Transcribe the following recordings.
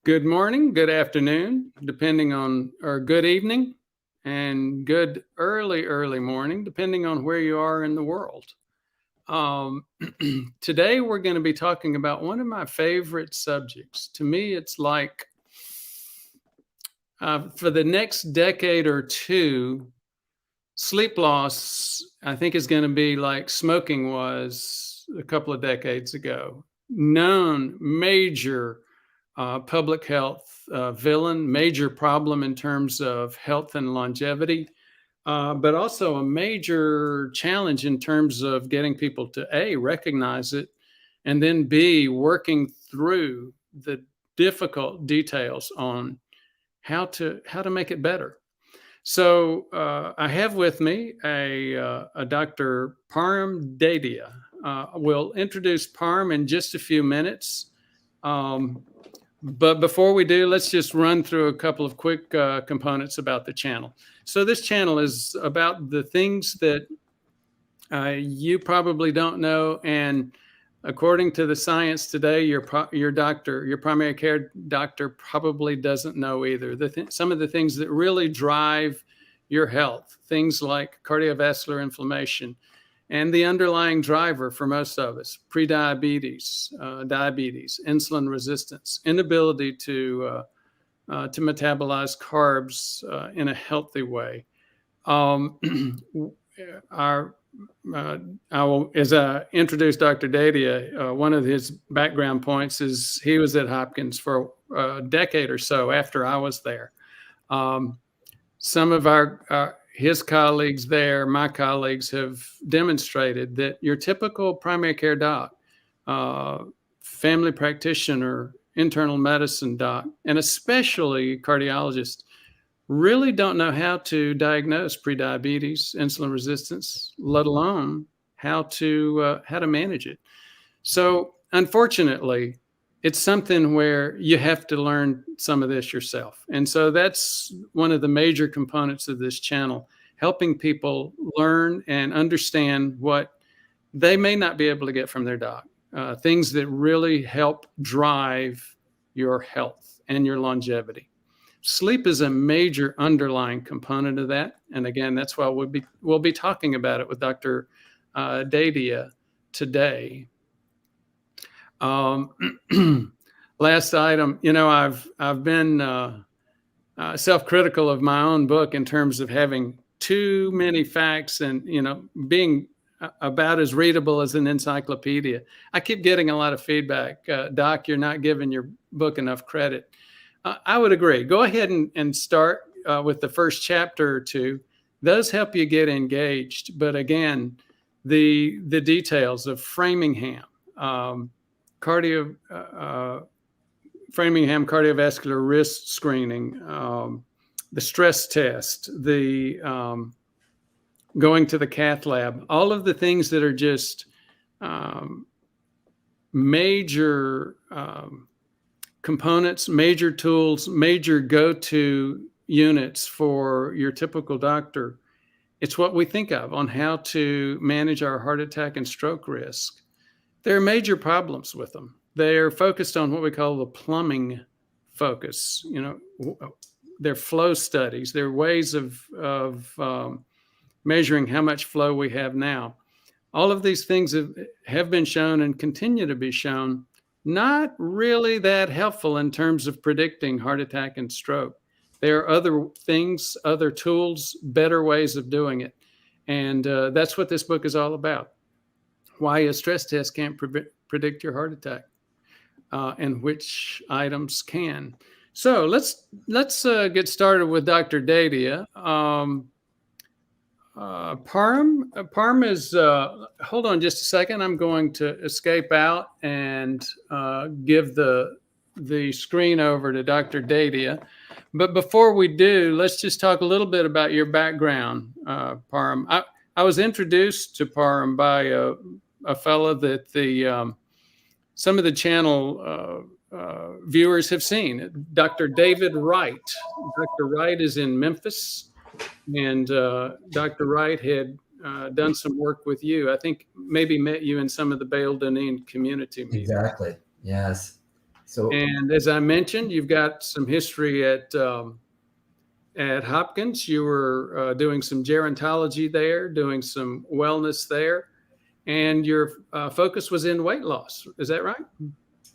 Good morning, good afternoon, depending on, or good evening, and good early morning, depending on where you are in the world. Um, Today, we're going to be talking about one of my favorite subjects. To me, it's like for the next decade or two, sleep loss, I think, is going to be like smoking was a couple of decades ago. Known major public health villain, major problem in terms of health and longevity, but also a major challenge in terms of getting people to A, recognize it, and then B, working through the difficult details on how to make it better. So I have with me a Dr. Parm Dadia. We'll introduce Parm in just a few minutes. But before we do, let's just run through a couple of quick components about the channel. So this channel is about the things that you probably don't know. And according to the science today, your primary care doctor probably doesn't know either. Some of the things that really drive your health, things like cardiovascular inflammation, and the underlying driver for most of us, prediabetes, diabetes, insulin resistance, inability to metabolize carbs in a healthy way. As I introduced Dr. Dadia, one of his background points is he was at Hopkins for a decade or so after I was there. Some of his colleagues there, my colleagues, have demonstrated that your typical primary care doc, family practitioner, internal medicine doc, and especially cardiologist, really don't know how to diagnose prediabetes, insulin resistance, let alone how to manage it. So unfortunately, it's something where you have to learn some of this yourself. And so that's one of the major components of this channel, helping people learn and understand what they may not be able to get from their doc, things that really help drive your health and your longevity. Sleep is a major underlying component of that. And again, that's why we'll be talking about it with Dr. Dadia today. Last item, I've been self-critical of my own book in terms of having too many facts and, being about as readable as an encyclopedia. I keep getting a lot of feedback. Doc, you're not giving your book enough credit. I would agree. Go ahead and start with the first chapter or two. Those help you get engaged. But again, the details of Framingham, Framingham cardiovascular risk screening, the stress test, the going to the cath lab, all of the things that are just major components, major tools, major go-to units for your typical doctor. It's what we think of on how to manage our heart attack and stroke risk. There are major problems with them. They're focused on what we call the plumbing focus. They're flow studies. They're ways of measuring how much flow we have now. All of these things have been shown and continue to be shown not really that helpful in terms of predicting heart attack and stroke. There are other things, other tools, better ways of doing it. And that's what this book is all about. Why a stress test can't predict your heart attack and which items can. So let's get started with Dr. Dadia. Parm is, hold on just a second. I'm going to escape out and give the screen over to Dr. Dadia. But before we do, let's just talk a little bit about your background, Parm. I was introduced to Parm by a fellow that some of the channel viewers have seen, Dr. David Wright. Dr. Wright is in Memphis. And Dr. Wright had done some work with you. I think maybe met you in some of the Bale Dunedin community meetings. Exactly. Yes. So, And as I mentioned, you've got some history at Hopkins. You were doing some gerontology there, doing some wellness there, and your focus was in weight loss. Is that right?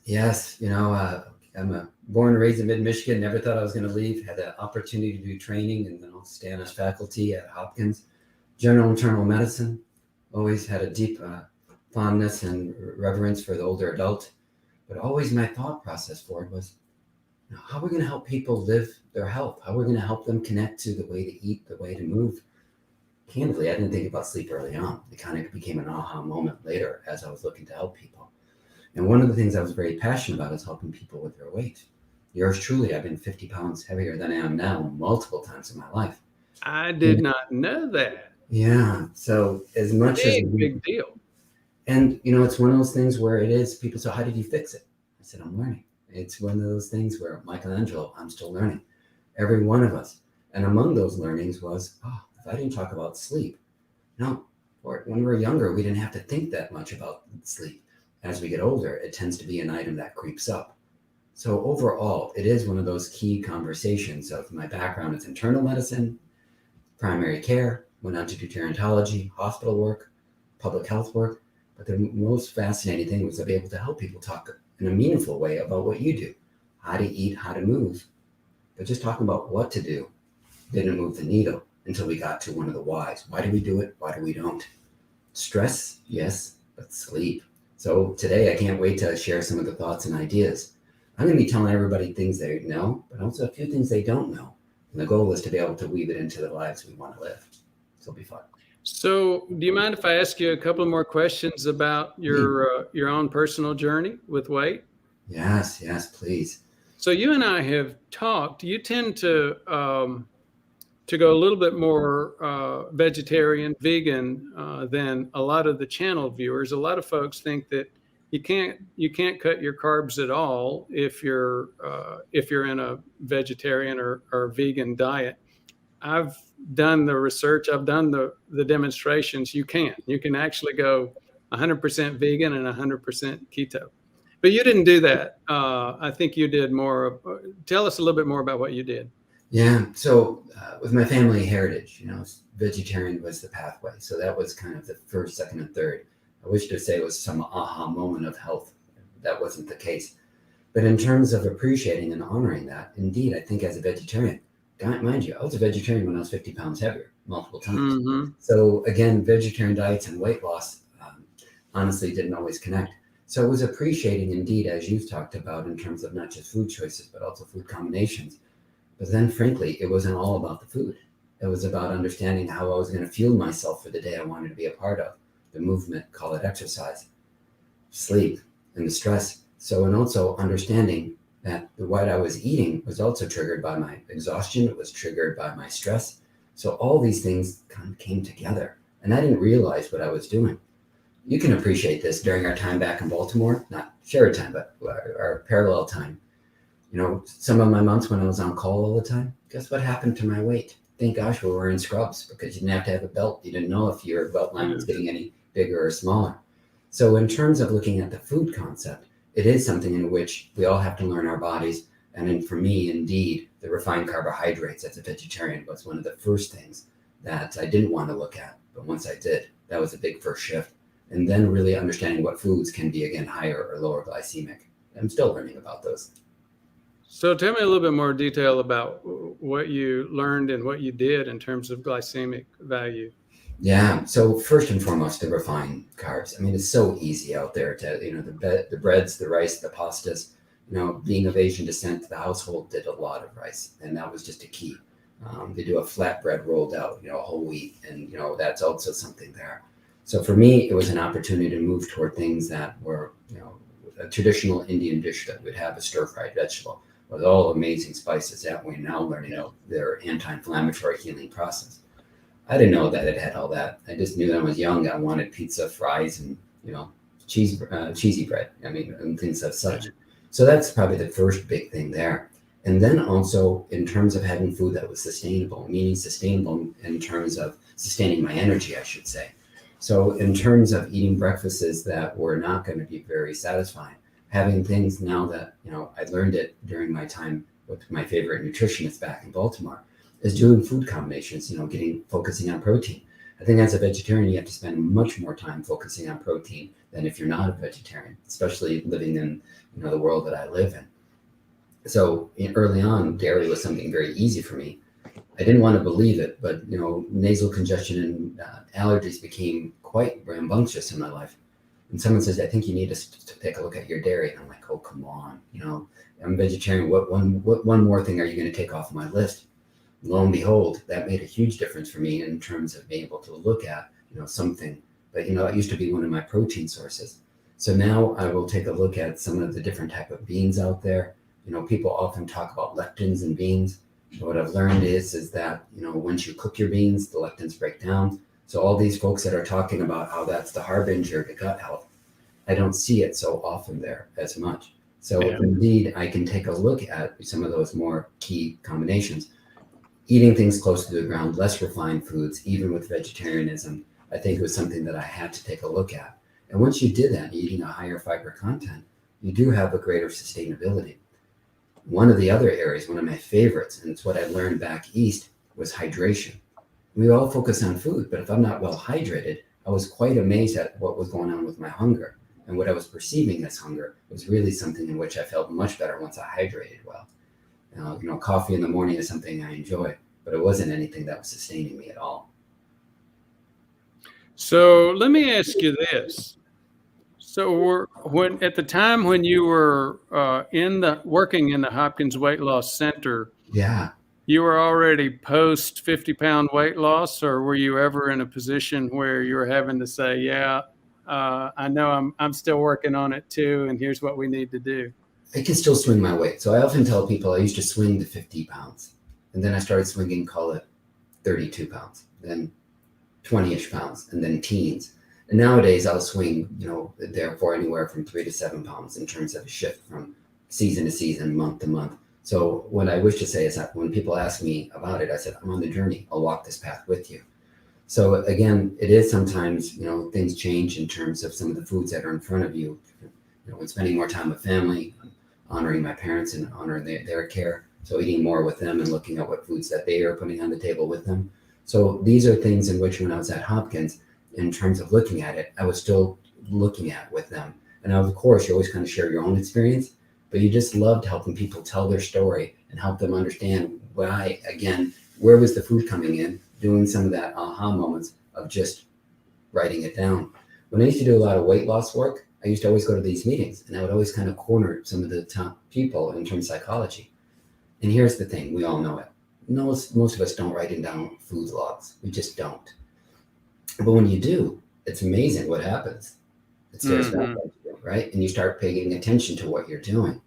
yes, I'm born and raised in mid-Michigan. Never thought I was going to leave. Had the opportunity to do training and then also stay on as faculty at Hopkins. General internal medicine. Always had a deep fondness and reverence for the older adult. But always my thought process for it was, how are we going to help people live their health? How are we going to help them connect to the way to eat, the way to move? Candidly, I didn't think about sleep early on. It kind of became an aha moment later as I was looking to help people. And one of the things I was very passionate about is helping people with their weight. Yours truly, I've been 50 pounds heavier than I am now multiple times in my life. I did not know that. Yeah. So as much as big deal. And it's one of those things where it is people say, how did you fix it? I said, I'm learning. It's one of those things where Michelangelo, I'm still learning. Every one of us. And among those learnings was, if I didn't talk about sleep, no. Or when we were younger, we didn't have to think that much about sleep. As we get older, it tends to be an item that creeps up. So overall, it is one of those key conversations of my background. It's internal medicine, primary care, went on to do gerontology, hospital work, public health work. But the most fascinating thing was to be able to help people talk in a meaningful way about what you do, how to eat, how to move. But just talking about what to do didn't move the needle until we got to one of the whys. Why do we do it? Why do we don't? Stress, yes, but sleep. So today I can't wait to share some of the thoughts and ideas. I'm going to be telling everybody things they know, but also a few things they don't know. And the goal is to be able to weave it into the lives we want to live. So it'll be fun. So do you mind if I ask you a couple more questions about your own personal journey with weight? Yes, please. So you and I have talked. You tend to go a little bit more vegetarian, vegan than a lot of the channel viewers. A lot of folks think that you can't cut your carbs at all if you're in a vegetarian or vegan diet. I've done the research. I've done the demonstrations. You can actually go 100% vegan and 100% keto. But you didn't do that. I think you did more. Tell us a little bit more about what you did. Yeah. So with my family heritage, vegetarian was the pathway. So that was kind of the first, second, and third. I wish to say it was some aha moment of health. That wasn't the case. But in terms of appreciating and honoring that, indeed, I think as a vegetarian, mind you, I was a vegetarian when I was 50 pounds heavier multiple times. Mm-hmm. So again, vegetarian diets and weight loss honestly didn't always connect. So it was appreciating indeed, as you've talked about, in terms of not just food choices, but also food combinations. But then frankly, it wasn't all about the food. It was about understanding how I was going to fuel myself for the day I wanted to be a part of. The movement, call it exercise, sleep, and the stress. So, and also understanding that what I was eating was also triggered by my exhaustion. It was triggered by my stress. So all these things kind of came together, and I didn't realize what I was doing. You can appreciate this during our time back in Baltimore, not shared time, but our parallel time. Some of my months when I was on call all the time, guess what happened to my weight? Thank gosh we were wearing scrubs because you didn't have to have a belt. You didn't know if your belt line was getting any bigger or smaller. So in terms of looking at the food concept, it is something in which we all have to learn our bodies. And then for me, indeed, the refined carbohydrates as a vegetarian was one of the first things that I didn't want to look at. But once I did, that was a big first shift. And then really understanding what foods can be, again, higher or lower glycemic. I'm still learning about those. So tell me a little bit more detail about what you learned and what you did in terms of glycemic value. Yeah. So first and foremost, the refined carbs. I mean, it's so easy out there to, the breads, the rice, the pastas, being of Asian descent, the household did a lot of rice, and that was just a key. They do a flatbread rolled out, whole wheat, and, that's also something there. So for me, it was an opportunity to move toward things that were, a traditional Indian dish that would have a stir-fried vegetable with all amazing spices that we're now learning their anti-inflammatory healing process. I didn't know that it had all that. I just knew that when I was young, I wanted pizza, fries, and, cheesy bread. And things of such. So that's probably the first big thing there. And then also in terms of having food that was sustainable, meaning sustainable in terms of sustaining my energy, I should say. So in terms of eating breakfasts that were not going to be very satisfying, having things now that, I learned it during my time with my favorite nutritionist back in Baltimore, is doing food combinations, focusing on protein. I think as a vegetarian, you have to spend much more time focusing on protein than if you're not a vegetarian, especially living in, the world that I live in. So early on, dairy was something very easy for me. I didn't want to believe it, but, nasal congestion and allergies became quite rambunctious in my life. And someone says, I think you need to take a look at your dairy. And I'm like, oh, come on, I'm vegetarian. What one more thing are you going to take off my list? Lo and behold, that made a huge difference for me in terms of being able to look at, something. But, it used to be one of my protein sources. So now I will take a look at some of the different type of beans out there. People often talk about lectins in beans. What I've learned is that, once you cook your beans, the lectins break down. So all these folks that are talking about how that's the harbinger to gut health, I don't see it so often there as much. So indeed, I can take a look at some of those more key combinations. Eating things close to the ground, less refined foods, even with vegetarianism, I think it was something that I had to take a look at. And once you did that, eating a higher fiber content, you do have a greater sustainability. One of the other areas, one of my favorites, and it's what I learned back east, was hydration. We all focus on food, but if I'm not well hydrated, I was quite amazed at what was going on with my hunger. And what I was perceiving as hunger was really something in which I felt much better once I hydrated well. Coffee in the morning is something I enjoy, but it wasn't anything that was sustaining me at all. So let me ask you this. So at the time when you were working in the Hopkins Weight Loss Center, you were already post 50-pound weight loss, or were you ever in a position where you were having to say, I know I'm still working on it too, and here's what we need to do? I can still swing my weight. So I often tell people I used to swing to 50 pounds, and then I started swinging, call it 32 pounds, then 20-ish pounds, and then teens. And nowadays I'll swing, therefore anywhere from 3 to 7 pounds in terms of a shift from season to season, month to month. So what I wish to say is that when people ask me about it, I said, I'm on the journey. I'll walk this path with you. So again, it is sometimes, things change in terms of some of the foods that are in front of you. When spending more time with family, honoring my parents and honoring their care. So eating more with them and looking at what foods that they are putting on the table with them. So these are things in which when I was at Hopkins, in terms of looking at it, I was still looking at with them. And of course, you always kind of share your own experience, but you just loved helping people tell their story and help them understand why, again, where was the food coming in, doing some of that aha moments of just writing it down. When I used to do a lot of weight loss work, I used to always go to these meetings, and I would always kind of corner some of the top people in terms of psychology. And here's the thing, we all know it. Most of us don't write down food logs. We just don't. But when you do, it's amazing what happens. It stares back at you, right? And you start paying attention to what you're doing.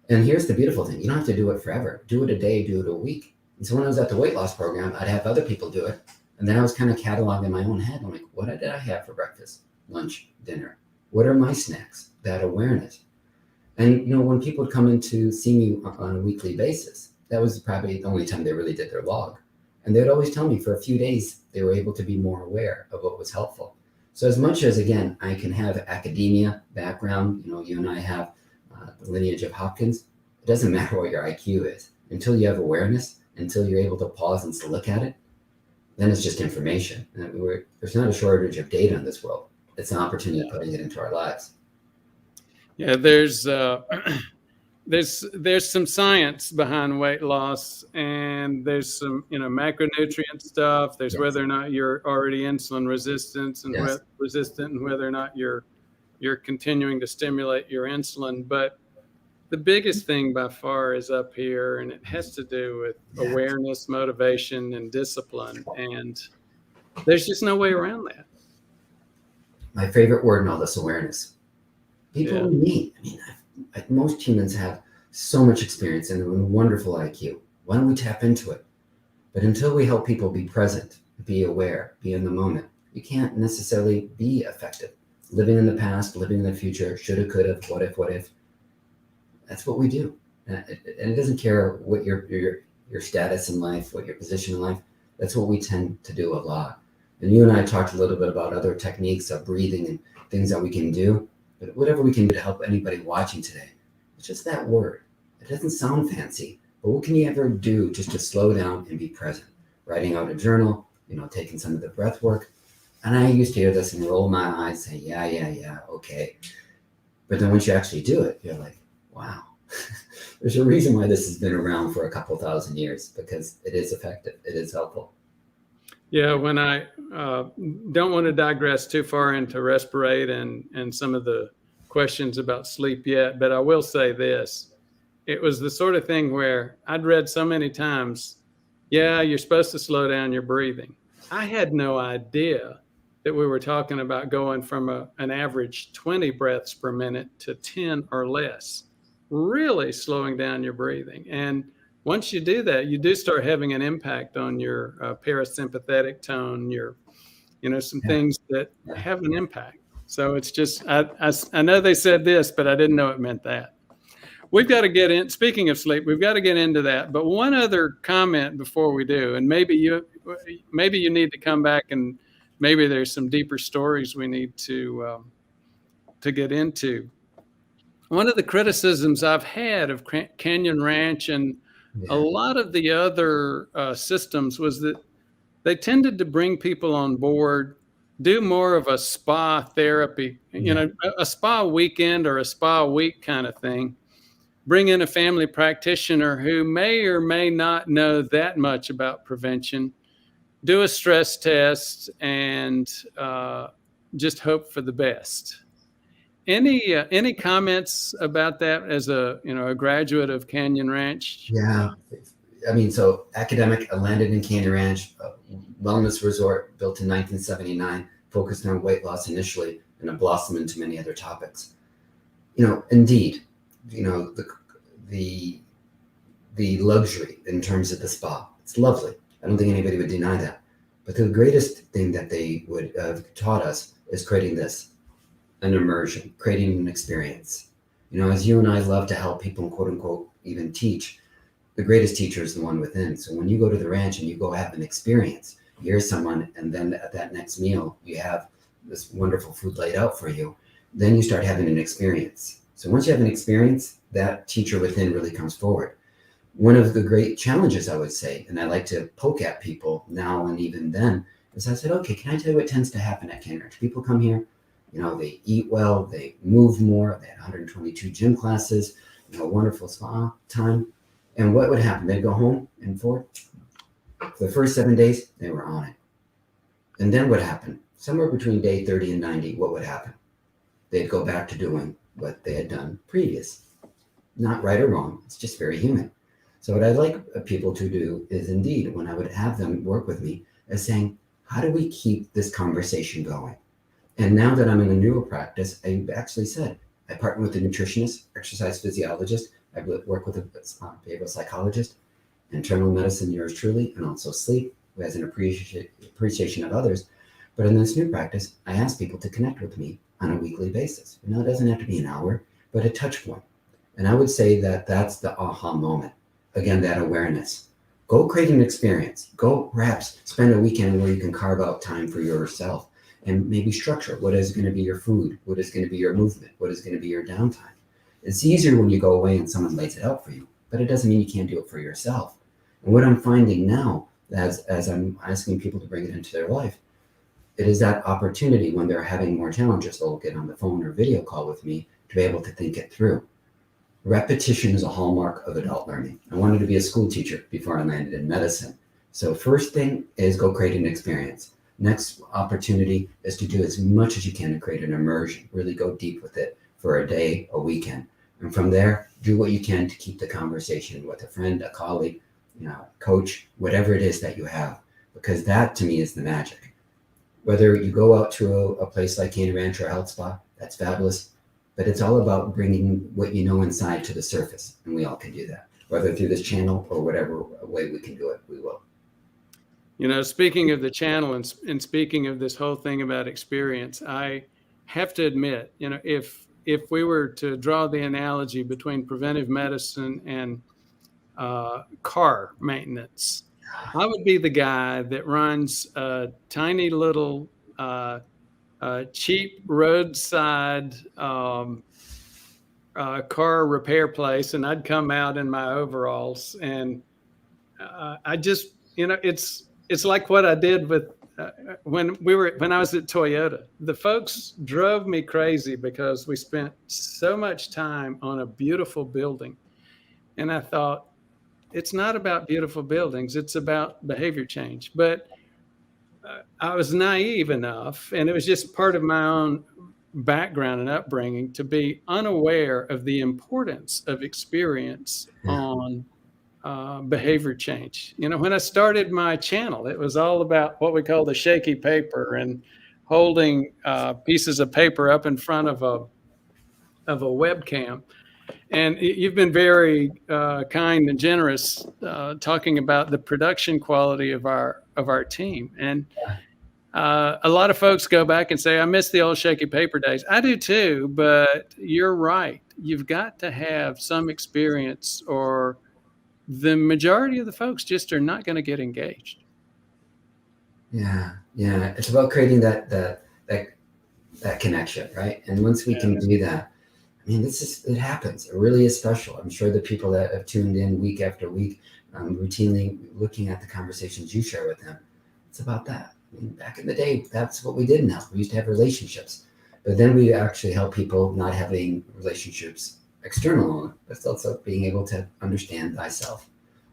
And here's the beautiful thing. You don't have to do it forever. Do it a day, do it a week. And so when I was at the weight loss program, I'd have other people do it. And then I was kind of cataloging in my own head. I'm like, what did I have for breakfast, lunch, dinner? What are my snacks? That awareness. And, when people would come in to see me on a weekly basis, that was probably the only time they really did their log. And they'd always tell me for a few days, they were able to be more aware of what was helpful. So as much as, again, I can have academia background, you and I have the lineage of Hopkins, it doesn't matter what your IQ is. Until you have awareness, until you're able to pause and to look at it, then it's just information. There's not a shortage of data in this world. It's an opportunity of putting it into our lives. Yeah, there's some science behind weight loss, and there's some macronutrient stuff. There's whether or not you're already insulin resistant and resistant, and whether or not you're continuing to stimulate your insulin. But the biggest thing by far is up here, and it has to do with awareness, motivation, and discipline. And there's just no way around that. My favorite word in all this, awareness. People we meet, most humans have so much experience and a wonderful IQ. Why don't we tap into it? But until we help people be present, be aware, be in the moment, you can't necessarily be effective. Living in the past, living in the future, shoulda, coulda, what if. That's what we do. And it doesn't care what your status in life, what your position in life. That's what we tend to do a lot. And you and I talked a little bit about other techniques of breathing and things that we can do. But whatever we can do to help anybody watching today, it's just that word. It doesn't sound fancy, but what can you ever do just to slow down and be present? Writing out a journal, taking some of the breath work. And I used to hear this and roll my eyes, say, yeah, okay. But then once you actually do it, you're like, wow. There's a reason why this has been around for a couple thousand years, because it is effective. It is helpful. Yeah, when I don't want to digress too far into respirate and some of the questions about sleep yet, but I will say this. It was the sort of thing where I'd read so many times, yeah, you're supposed to slow down your breathing. I had no idea that we were talking about going from an average 20 breaths per minute to 10 or less, really slowing down your breathing. And once you do that, you do start having an impact on your parasympathetic tone, some things that have an impact. So it's just, I know they said this, but I didn't know it meant that. We've got to get in, speaking of sleep, we've got to get into that. But one other comment before we do, and maybe you need to come back and maybe there's some deeper stories we need to get into. One of the criticisms I've had of Canyon Ranch and a lot of the other systems was that they tended to bring people on board, do more of a spa therapy, a spa weekend or a spa week kind of thing. Bring in a family practitioner who may or may not know that much about prevention, do a stress test, and just hope for the best. Any comments about that as a graduate of Canyon Ranch? Yeah, I mean, so academic, I landed in Canyon Ranch, a wellness resort built in 1979, focused on weight loss initially, and it blossomed into many other topics. Indeed, the luxury in terms of the spa, it's lovely. I don't think anybody would deny that. But the greatest thing that they would have taught us is creating an immersion, creating an experience. As you and I love to help people, quote unquote, even teach, the greatest teacher is the one within. So when you go to the ranch and you go have an experience, you're someone, and then at that next meal, you have this wonderful food laid out for you, then you start having an experience. So once you have an experience, that teacher within really comes forward. One of the great challenges, I would say, and I like to poke at people now and even then, is I said, okay, can I tell you what tends to happen at Canyon Ranch? People come here, they eat well, they move more, they had 122 gym classes, wonderful spa time. And what would happen? They'd go home, and for the first 7 days, they were on it. And then what happened? Somewhere between day 30 and 90, what would happen? They'd go back to doing what they had done previous. Not right or wrong, it's just very human. So what I'd like people to do is, indeed, when I would have them work with me, is saying, how do we keep this conversation going? And now that I'm in a neuro practice, I actually said, I partner with a nutritionist, exercise physiologist, I work with a behavioral psychologist, internal medicine, yours truly, and also sleep, who has an appreciation of others. But in this new practice, I ask people to connect with me on a weekly basis. It doesn't have to be an hour, but a touch point. And I would say that that's the aha moment. Again, that awareness. Go create an experience. Go perhaps spend a weekend where you can carve out time for yourself and maybe structure what is going to be your food, what is going to be your movement, what is going to be your downtime. It's easier when you go away and someone lays it out for you, but it doesn't mean you can't do it for yourself. And what I'm finding now, as I'm asking people to bring it into their life, it is that opportunity when they're having more challenges, they'll get on the phone or video call with me to be able to think it through. Repetition is a hallmark of adult learning. I wanted to be a school teacher before I landed in medicine. So first thing is go create an experience. Next opportunity is to do as much as you can to create an immersion, really go deep with it for a day, a weekend. And from there, do what you can to keep the conversation with a friend, a colleague, coach, whatever it is that you have, because that to me is the magic. Whether you go out to a place like Canyon Ranch or a health spa, that's fabulous. But it's all about bringing what you know inside to the surface. And we all can do that, whether through this channel or whatever way we can do it, we will. Speaking of the channel and speaking of this whole thing about experience, I have to admit, if we were to draw the analogy between preventive medicine and car maintenance, I would be the guy that runs a tiny little cheap roadside car repair place, and I'd come out in my overalls, and I just, it's like what I did with when I was at Toyota. The folks drove me crazy because we spent so much time on a beautiful building, and I thought, it's not about beautiful buildings, it's about behavior change. But I was naive enough, and it was just part of my own background and upbringing, to be unaware of the importance of experience on behavior change. When I started my channel, it was all about what we call the shaky paper, and holding pieces of paper up in front of a webcam. And you've been very kind and generous talking about the production quality of our team. And a lot of folks go back and say, I miss the old shaky paper days. I do too, but you're right. You've got to have some experience, or the majority of the folks just are not going to get engaged. Yeah. It's about creating that connection, right? And once we can do that, I mean, it happens. It really is special. I'm sure the people that have tuned in week after week, routinely looking at the conversations you share with them, it's about that. I mean, back in the day, that's what we did in health. We used to have relationships, but then we actually help people not having relationships external, but it's also being able to understand thyself.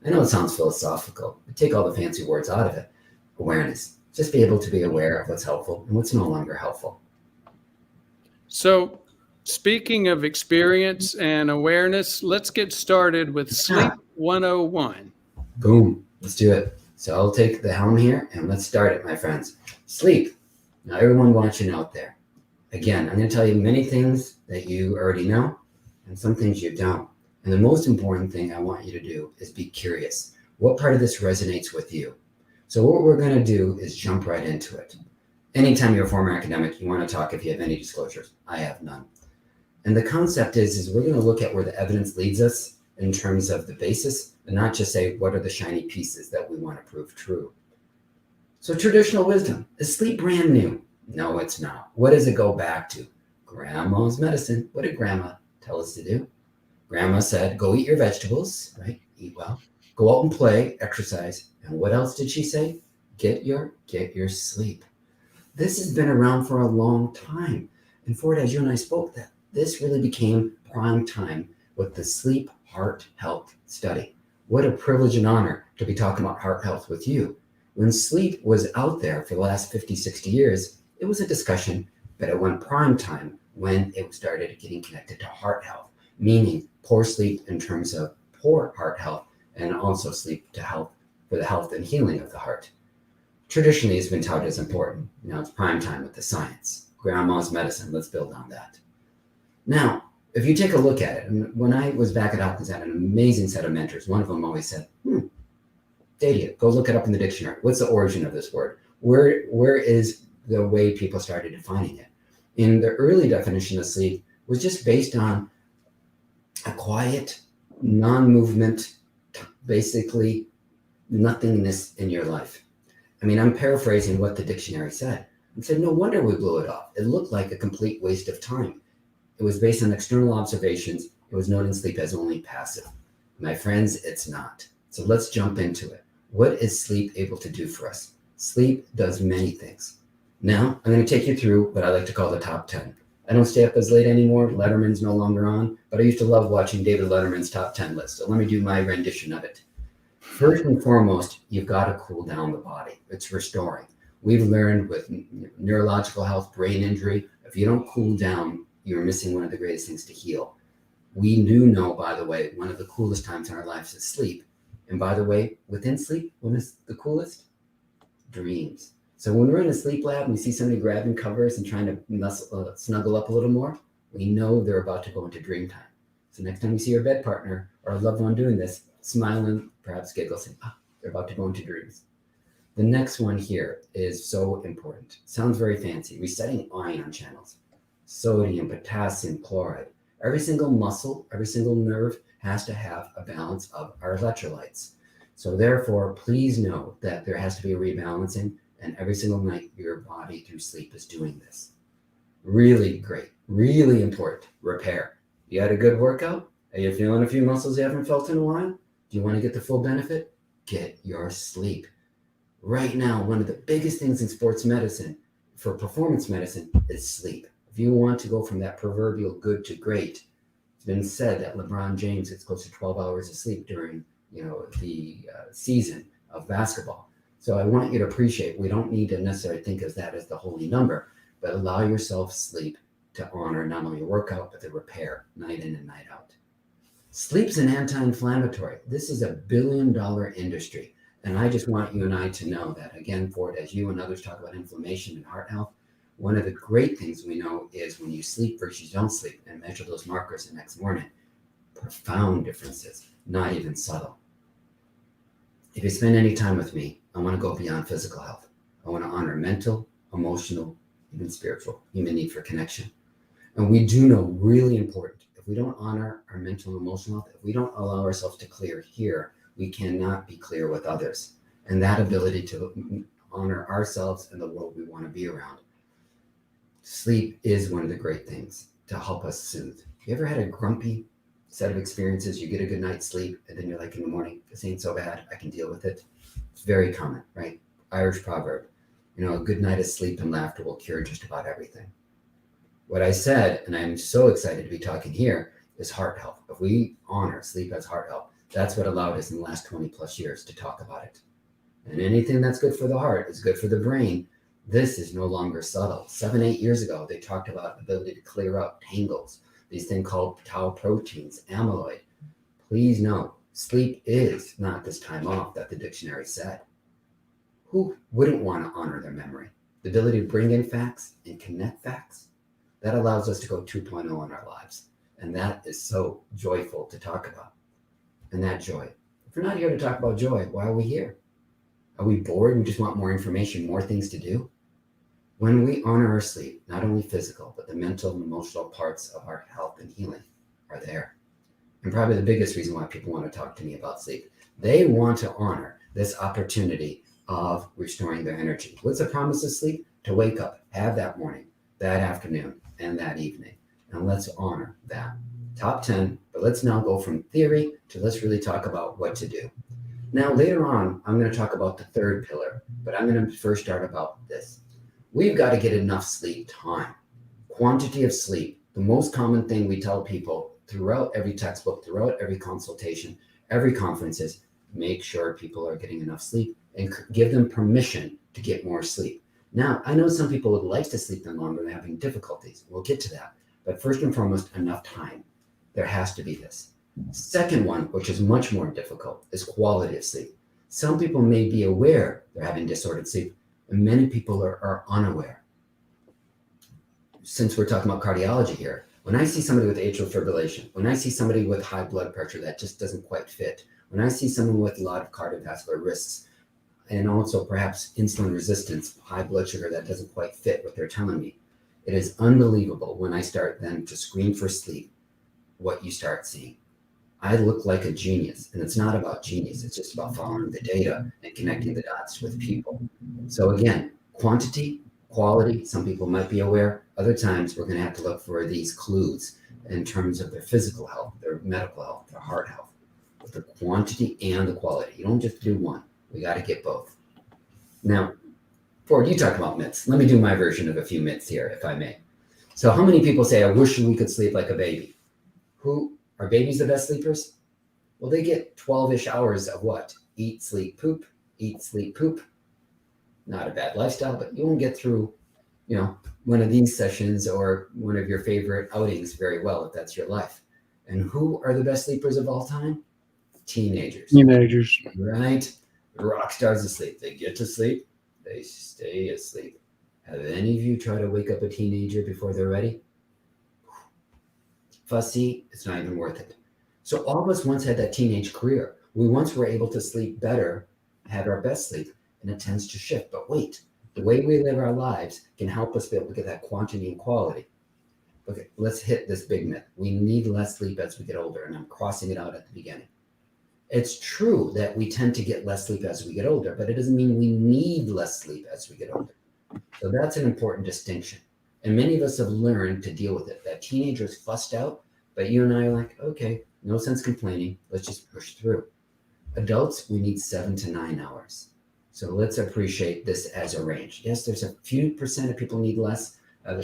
I know it sounds philosophical, but take all the fancy words out of it. Awareness. Just be able to be aware of what's helpful and what's no longer helpful. So, speaking of experience and awareness, let's get started with Sleep 101. Boom. Let's do it. So I'll take the helm here and let's start it, my friends. Sleep. Now, everyone watching out there. Again, I'm going to tell you many things that you already know and some things you don't. And the most important thing I want you to do is be curious. What part of this resonates with you? So what we're going to do is jump right into it. Anytime you're a former academic, you want to talk if you have any disclosures. I have none. And the concept is we're going to look at where the evidence leads us in terms of the basis, and not just say what are the shiny pieces that we want to prove true. So traditional wisdom, is sleep brand new? No, it's not. What does it go back to? Grandma's medicine. What did grandma tell us to do? Grandma said, go eat your vegetables, right? Eat well. Go out and play, exercise. And what else did she say? Get your sleep. This has been around for a long time. And Ford, as you and I spoke, that this really became prime time with the sleep heart health study. What a privilege and honor to be talking about heart health with you. When sleep was out there for the last 50, 60 years, it was a discussion, but it went prime time when it started getting connected to heart health, meaning poor sleep in terms of poor heart health, and also sleep to health for the health and healing of the heart. Traditionally, it's been touted as important. Now it's prime time with the science. Grandma's medicine, let's build on that. Now, if you take a look at it, and when I was back at Hopkins, I had an amazing set of mentors. One of them always said, Dadia, go look it up in the dictionary. What's the origin of this word? Where is the way people started defining it? In the early definition of sleep was just based on a quiet, non-movement, basically nothingness in your life. I mean, I'm paraphrasing what the dictionary said. And said, no wonder we blew it off. It looked like a complete waste of time. It was based on external observations. It was known in sleep as only passive. My friends, it's not. So let's jump into it. What is sleep able to do for us? Sleep does many things. Now, I'm going to take you through what I like to call the top 10. I don't stay up as late anymore. Letterman's no longer on, but I used to love watching David Letterman's top 10 list. So let me do my rendition of it. First and foremost, you've got to cool down the body. It's restoring. We've learned with neurological health, brain injury, if you don't cool down, you're missing one of the greatest things to heal. We do know, by the way, one of the coolest times in our lives is sleep. And by the way, within sleep, when is the coolest? Dreams. So when we're in a sleep lab and we see somebody grabbing covers and trying to snuggle up a little more, we know they're about to go into dream time. So next time you see your bed partner or a loved one doing this, smile and perhaps giggle, saying, they're about to go into dreams. The next one here is so important. Sounds very fancy. Resetting ion channels. Sodium, potassium, chloride. Every single muscle, every single nerve has to have a balance of our electrolytes. So therefore, please know that there has to be a rebalancing, and every single night your body through sleep is doing this. Really great, really important. Repair. You had a good workout? Are you feeling a few muscles you haven't felt in a while? Do you want to get the full benefit? Get your sleep. Right now, one of the biggest things in sports medicine for performance medicine is sleep. If you want to go from that proverbial good to great, it's been said that LeBron James gets close to 12 hours of sleep during, the season of basketball. So I want you to appreciate, we don't need to necessarily think of that as the holy number, but allow yourself sleep to honor not only your workout, but the repair night in and night out. Sleep's an anti-inflammatory. This is $1 billion industry. And I just want you and I to know that, again, Ford, as you and others talk about inflammation and heart health, one of the great things we know is when you sleep versus don't sleep and measure those markers the next morning, profound differences, not even subtle. If you spend any time with me, I want to go beyond physical health. I want to honor mental, emotional, even spiritual, human need for connection. And we do know, really important, if we don't honor our mental and emotional health, if we don't allow ourselves to clear here, we cannot be clear with others. And that ability to honor ourselves and the world we want to be around. Sleep is one of the great things to help us soothe. You ever had a grumpy set of experiences? You get a good night's sleep, and then you're like in the morning, this ain't so bad, I can deal with it. It's very common, right? Irish proverb, a good night of sleep and laughter will cure just about everything. What I said, and I'm so excited to be talking here, is heart health. If we honor sleep as heart health, that's what allowed us in the last 20 plus years to talk about it. And anything that's good for the heart is good for the brain. This is no longer subtle. 7-8 years ago, they talked about the ability to clear up tangles, these things called tau proteins, amyloid. Please note, sleep is not this time off that the dictionary said. Who wouldn't want to honor their memory? The ability to bring in facts and connect facts, that allows us to go 2.0 in our lives. And that is so joyful to talk about. And that joy. If we're not here to talk about joy, why are we here? Are we bored and just want more information, more things to do? When we honor our sleep, not only physical, but the mental and emotional parts of our health and healing are there. And probably the biggest reason why people want to talk to me about sleep, they want to honor this opportunity of restoring their energy. What's the promise of sleep? To wake up, have that morning, that afternoon, and that evening. And let's honor that. Top 10, but let's now go from theory to let's really talk about what to do. Now, later on, I'm going to talk about the third pillar, but I'm going to first start about this. We've got to get enough sleep time. Quantity of sleep, the most common thing we tell people throughout every textbook, throughout every consultation, every conference is make sure people are getting enough sleep and give them permission to get more sleep. Now, I know some people would like to sleep in longer and they're having difficulties. We'll get to that. But first and foremost, enough time. There has to be this. Second one, which is much more difficult, is quality of sleep. Some people may be aware they're having disordered sleep, and many people are unaware. Since we're talking about cardiology here, when I see somebody with atrial fibrillation, when I see somebody with high blood pressure that just doesn't quite fit, when I see someone with a lot of cardiovascular risks, and also perhaps insulin resistance, high blood sugar that doesn't quite fit what they're telling me, it is unbelievable when I start then to screen for sleep, what you start seeing. I look like a genius, and it's not about genius. It's just about following the data and connecting the dots with people. So again, quantity, quality, some people might be aware. Other times we're going to have to look for these clues in terms of their physical health, their medical health, their heart health, with the quantity and the quality. You don't just do one. We got to get both. Now, Ford, you talk about myths. Let me do my version of a few myths here, if I may. So how many people say, I wish we could sleep like a baby? Who are babies the best sleepers? Well, they get 12-ish hours of what? Eat, sleep, poop, eat, sleep, poop. Not a bad lifestyle, but you won't get through, one of these sessions or one of your favorite outings very well if that's your life. And who are the best sleepers of all time? Teenagers. Right? The rock stars of sleep. They get to sleep, they stay asleep. Have any of you tried to wake up a teenager before they're ready? Fussy, it's not even worth it. So all of us once had that teenage career. We once were able to sleep better, had our best sleep, and it tends to shift. But wait, the way we live our lives can help us be able to get that quantity and quality. Okay, let's hit this big myth. We need less sleep as we get older, and I'm crossing it out at the beginning. It's true that we tend to get less sleep as we get older, but it doesn't mean we need less sleep as we get older. So that's an important distinction. And many of us have learned to deal with it. That teenager's fussed out, but you and I are like, okay, no sense complaining. Let's just push through. Adults, we need 7 to 9 hours. So let's appreciate this as a range. Yes, there's a few percent of people need less, a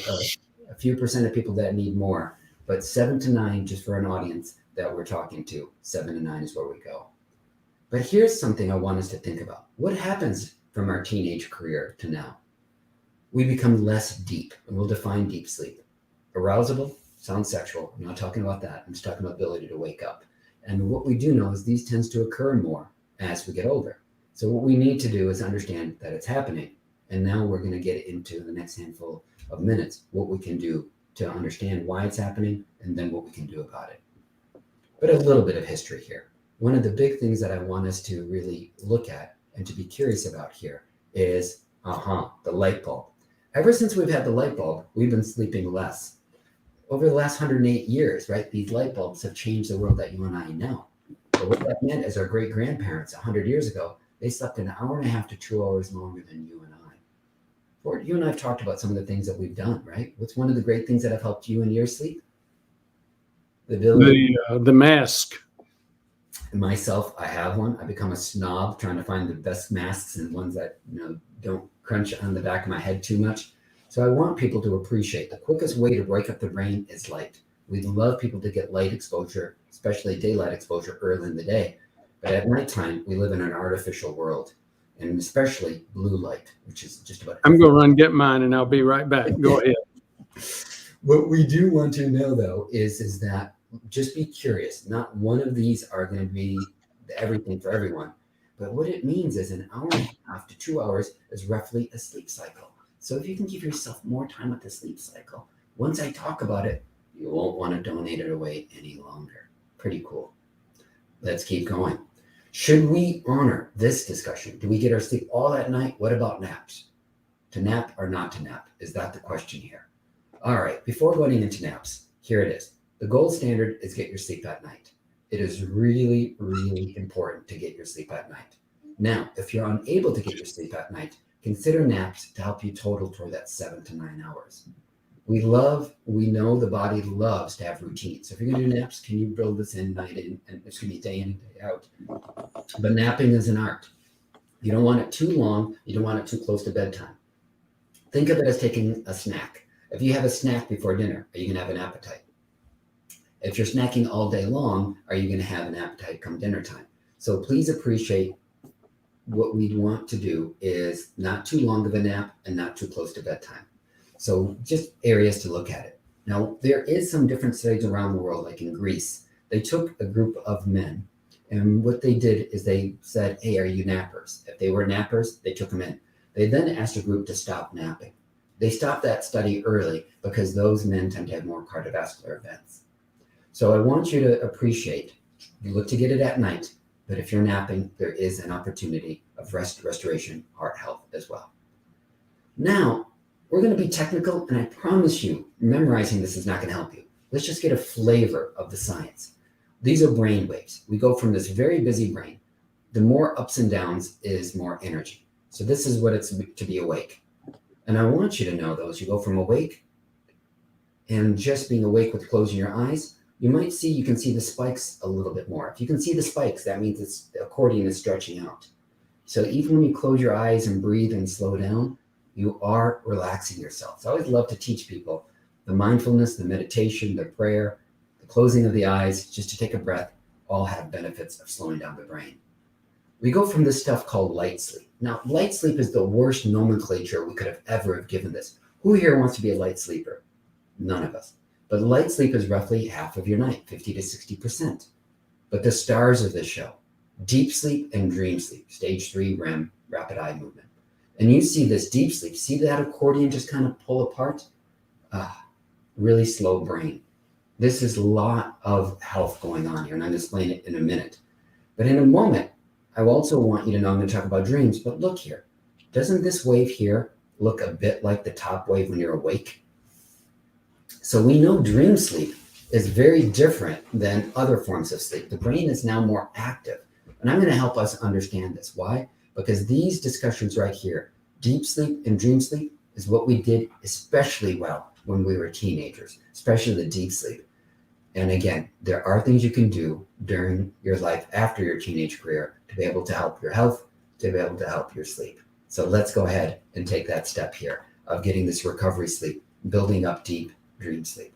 few percent of people that need more, but 7 to 9, just for an audience that we're talking to, 7 to 9 is where we go. But here's something I want us to think about. What happens from our teenage career to now? We become less deep, and we'll define deep sleep. Arousable sounds sexual. I'm not talking about that. I'm just talking about ability to wake up. And what we do know is these tends to occur more as we get older. So what we need to do is understand that it's happening. And now we're going to get into the next handful of minutes, what we can do to understand why it's happening and then what we can do about it. But a little bit of history here. One of the big things that I want us to really look at and to be curious about here is, the light bulb. Ever since we've had the light bulb, we've been sleeping less. Over the last 108 years, right, these light bulbs have changed the world that you and I know. But what that meant is our great-grandparents 100 years ago, they slept an hour and a half to 2 hours longer than you and I. Ford, you and I have talked about some of the things that we've done, right? What's one of the great things that have helped you in your sleep? The ability. The mask. Myself, I have one. I become a snob trying to find the best masks and ones that don't crunch on the back of my head too much. So I want people to appreciate the quickest way to wake up the brain is light. We'd love people to get light exposure, especially daylight exposure early in the day. But at nighttime, we live in an artificial world, and especially blue light, which is just about. I'm going to run get mine, and I'll be right back. Go ahead. What we do want to know, though, is that just be curious. Not one of these are going to be everything for everyone. But what it means is an hour and a half to 2 hours is roughly a sleep cycle. So if you can give yourself more time with the sleep cycle, once I talk about it, you won't want to donate it away any longer. Pretty cool. Let's keep going. Should we honor this discussion? Do we get our sleep all at night? What about naps? To nap or not to nap? Is that the question here? All right, before going into naps, here it is. The gold standard is get your sleep at night. It is really, really important to get your sleep at night. Now, if you're unable to get your sleep at night, consider naps to help you total toward that 7 to 9 hours. We know the body loves to have routines. So if you're going to do naps, can you build this in day in and day out? But napping is an art. You don't want it too long. You don't want it too close to bedtime. Think of it as taking a snack. If you have a snack before dinner, are you going to have an appetite? If you're snacking all day long, are you going to have an appetite come dinner time? So please appreciate what we want to do is not too long of a nap and not too close to bedtime. So just areas to look at it. Now, there is some different studies around the world, like in Greece. They took a group of men, and what they did is they said, hey, are you nappers? If they were nappers, they took them in. They then asked a group to stop napping. They stopped that study early because those men tend to have more cardiovascular events. So I want you to appreciate, you look to get it at night, but if you're napping, there is an opportunity of restoration, heart health as well. Now, we're going to be technical, and I promise you, memorizing this is not going to help you. Let's just get a flavor of the science. These are brain waves. We go from this very busy brain. The more ups and downs is more energy. So this is what it's to be awake. And I want you to know, though, as you go from awake and just being awake with closing your eyes, you can see the spikes a little bit more. If you can see the spikes, that means the accordion is stretching out. So even when you close your eyes and breathe and slow down, you are relaxing yourself. So I always love to teach people the mindfulness, the meditation, the prayer, the closing of the eyes, just to take a breath, all have benefits of slowing down the brain. We go from this stuff called light sleep. Now, light sleep is the worst nomenclature we could have ever given this. Who here wants to be a light sleeper? None of us. But light sleep is roughly half of your night, 50 to 60%. But the stars of this show, deep sleep and dream sleep, stage 3 REM, rapid eye movement. And you see this deep sleep, see that accordion just kind of pull apart? Really slow brain. This is a lot of health going on here, and I'm going to explain it in a minute. But in a moment, I also want you to know I'm going to talk about dreams, but look here. Doesn't this wave here look a bit like the top wave when you're awake? So we know dream sleep is very different than other forms of sleep. The brain is now more active, and I'm going to help us understand this. Why? Because these discussions right here, deep sleep and dream sleep, is what we did especially well when we were teenagers, especially the deep sleep. And again, there are things you can do during your life after your teenage career to be able to help your health, to be able to help your sleep. So let's go ahead and take that step here of getting this recovery sleep, building up deep dream sleep.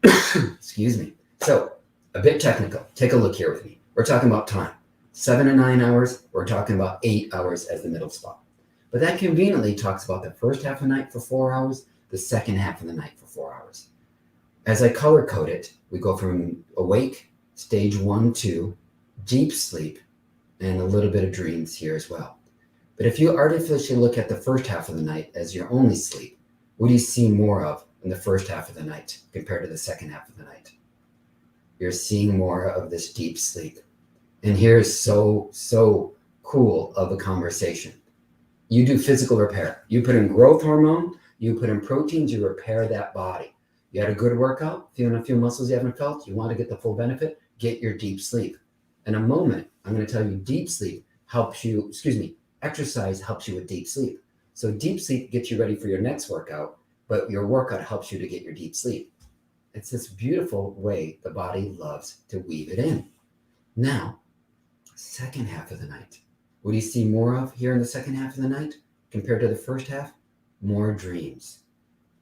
Excuse me. So a bit technical. Take a look here with me. We're talking about time. 7 to 9 hours. We're talking about 8 hours as the middle spot. But that conveniently talks about the first half of the night for 4 hours, the second half of the night for 4 hours. As I color code it, we go from awake, stage 1, 2, deep sleep, and a little bit of dreams here as well. But if you artificially look at the first half of the night as your only sleep, what do you see more of in the first half of the night compared to the second half of the night? You're seeing more of this deep sleep. And here's so cool of a conversation. You do physical repair. You put in growth hormone, you put in proteins, you repair that body. You had a good workout, feeling a few muscles you haven't felt, you want to get the full benefit, get your deep sleep. In a moment, I'm going to tell you deep sleep helps you, exercise helps you with deep sleep. So deep sleep gets you ready for your next workout, but your workout helps you to get your deep sleep. It's this beautiful way the body loves to weave it in. Now, second half of the night. What do you see more of here in the second half of the night compared to the first half? More dreams.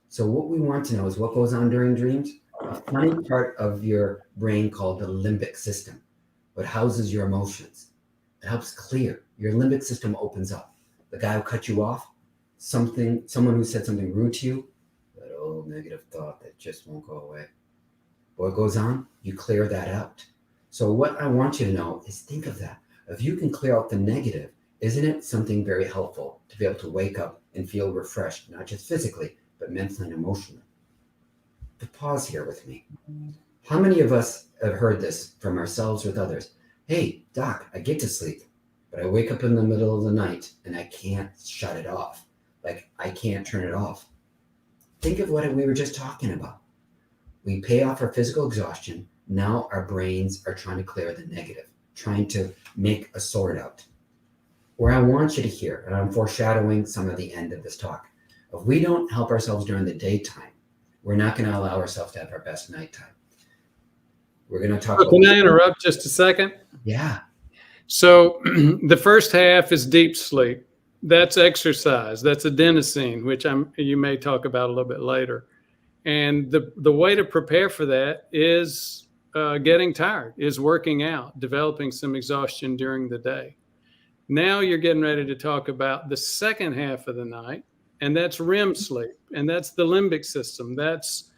So what we want to know is what goes on during dreams. A funny part of your brain called the limbic system, what houses your emotions. It helps clear. Your limbic system opens up. The guy who cut you off, someone who said something rude to you, that old negative thought that just won't go away. What goes on? You clear that out. So what I want you to know is think of that. If you can clear out the negative, isn't it something very helpful to be able to wake up and feel refreshed, not just physically, but mentally and emotionally? But pause here with me. How many of us have heard this from ourselves with others? Hey, doc, I get to sleep, but I wake up in the middle of the night and I can't shut it off. Like I can't turn it off. Think of what we were just talking about. We pay off our physical exhaustion. Now our brains are trying to clear the negative, trying to make a sort out. Where I want you to hear, and I'm foreshadowing some of the end of this talk, if we don't help ourselves during the daytime, we're not going to allow ourselves to have our best nighttime. We're going to talk about... Can I interrupt just a second? Yeah. So the first half is deep sleep. That's exercise. That's adenosine, which you may talk about a little bit later. And the way to prepare for that is getting tired, is working out, developing some exhaustion during the day. Now you're getting ready to talk about the second half of the night, and that's REM sleep, and that's the limbic system. That's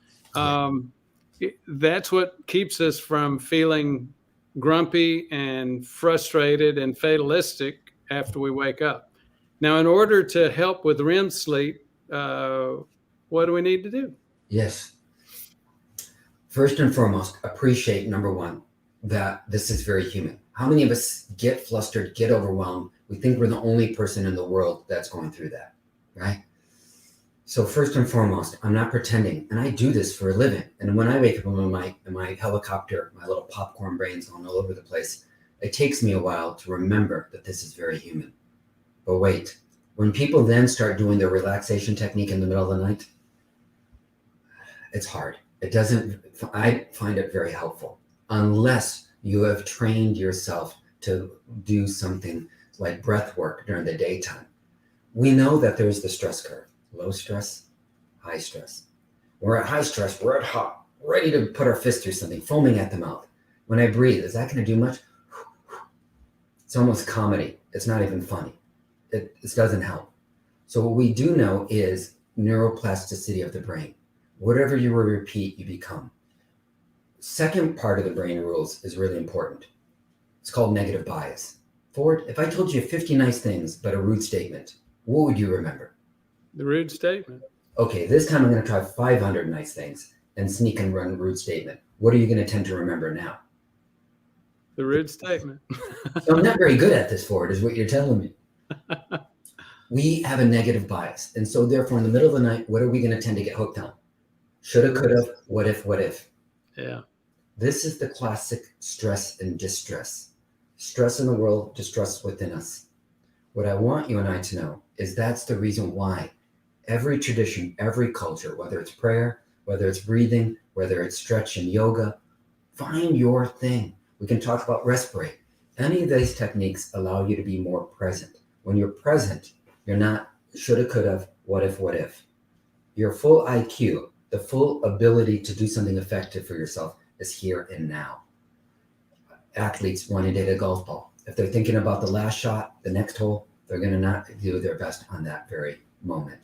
what keeps us from feeling grumpy and frustrated and fatalistic after we wake up. Now, in order to help with REM sleep, what do we need to do? Yes. First and foremost, appreciate, number one, that this is very human. How many of us get flustered, get overwhelmed? We think we're the only person in the world that's going through that, right? So first and foremost, I'm not pretending, and I do this for a living. And when I wake up in my helicopter, my little popcorn brain's going all over the place, it takes me a while to remember that this is very human. But wait, when people then start doing their relaxation technique in the middle of the night, it's hard. I find it very helpful, unless you have trained yourself to do something like breath work during the daytime. We know that there's the stress curve. Low stress, high stress. We're at high stress, we're at hot, ready to put our fist through something, foaming at the mouth. When I breathe, is that going to do much? It's almost comedy. It's not even funny. It doesn't help. So what we do know is neuroplasticity of the brain. Whatever you repeat, you become. Second part of the brain rules is really important. It's called negative bias. Ford, if I told you 50 nice things, but a rude statement, what would you remember? The rude statement. Okay, this time I'm going to try 500 nice things and sneak and run rude statement. What are you going to tend to remember now? The rude statement. So I'm not very good at this, Ford, is what you're telling me. We have a negative bias. And so therefore, in the middle of the night, what are we going to tend to get hooked on? Shoulda, coulda, what if? Yeah. This is the classic stress and distress. Stress in the world, distress within us. What I want you and I to know is that's the reason why Every tradition, every culture, whether it's prayer, whether it's breathing, whether it's stretch and yoga, find your thing. We can talk about respirate. Any of these techniques allow you to be more present. When you're present, you're not shoulda, coulda, what if. Your full IQ, the full ability to do something effective for yourself is here and now. Athletes wanting to hit a golf ball. If they're thinking about the last shot, the next hole, they're going to not do their best on that very moment.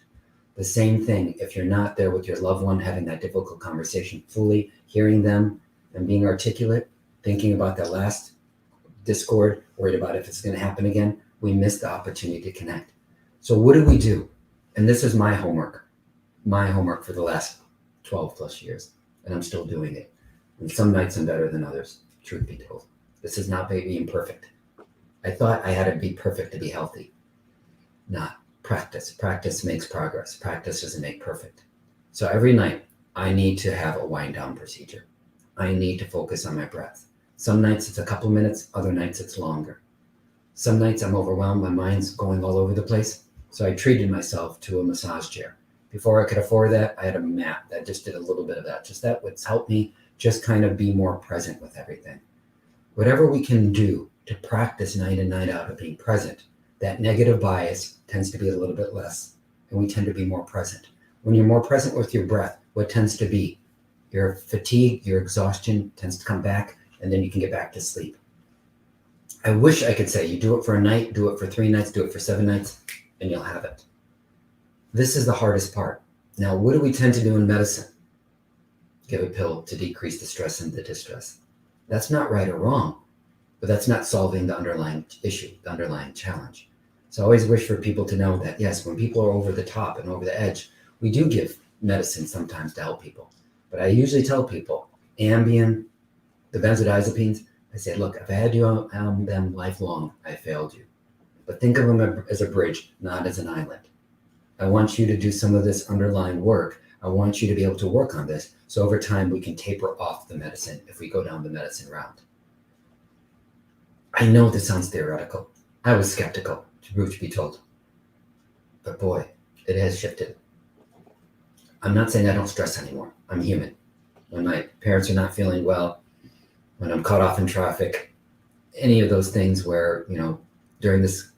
The same thing, if you're not there with your loved one, having that difficult conversation, fully hearing them and being articulate, thinking about that last discord, worried about if it's going to happen again, we miss the opportunity to connect. So what do we do? And this is my homework for the last 12 plus years, and I'm still doing it. And some nights I'm better than others, truth be told. This is not being perfect. I thought I had to be perfect to be healthy. Not practice. Practice makes progress. Practice doesn't make perfect. So every night I need to have a wind down procedure. I need to focus on my breath. Some nights it's a couple minutes, other nights it's longer. Some nights I'm overwhelmed, my mind's going all over the place. So I treated myself to a massage chair. Before I could afford that, I had a mat that just did a little bit of that. Just that would help me just kind of be more present with everything. Whatever we can do to practice night in, night out of being present, that negative bias tends to be a little bit less, and we tend to be more present. When you're more present with your breath, what tends to be? Your fatigue, your exhaustion tends to come back, and then you can get back to sleep. I wish I could say you do it for a night, do it for 3 nights, do it for 7 nights, and you'll have it. This is the hardest part. Now, what do we tend to do in medicine? Give a pill to decrease the stress and the distress. That's not right or wrong, but that's not solving the underlying issue, the underlying challenge. So I always wish for people to know that, yes, when people are over the top and over the edge, we do give medicine sometimes to help people. But I usually tell people, Ambien, the benzodiazepines, I say, look, if I had you on them lifelong, I failed you. But think of them as a bridge, not as an island. I want you to do some of this underlying work. I want you to be able to work on this. So over time, we can taper off the medicine if we go down the medicine route. I know this sounds theoretical. I was skeptical, truth be told. But boy, it has shifted. I'm not saying I don't stress anymore. I'm human. When my parents are not feeling well, when I'm caught off in traffic, any of those things where, during this,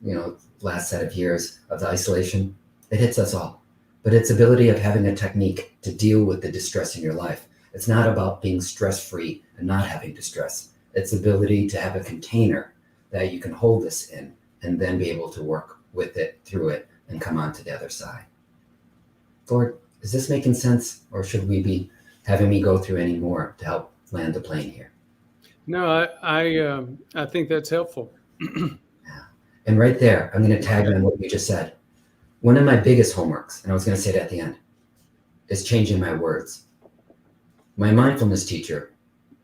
last set of years of the isolation, it hits us all. But it's ability of having a technique to deal with the distress in your life. It's not about being stress-free and not having distress. It's ability to have a container that you can hold this in and then be able to work with it, through it, and come on to the other side. Lord, is this making sense, or should we be having me go through any more to help land the plane here? No, I think that's helpful. Yeah. And right there, I'm going to tag on what you just said. One of my biggest homeworks, and I was going to say it at the end, is changing my words. My mindfulness teacher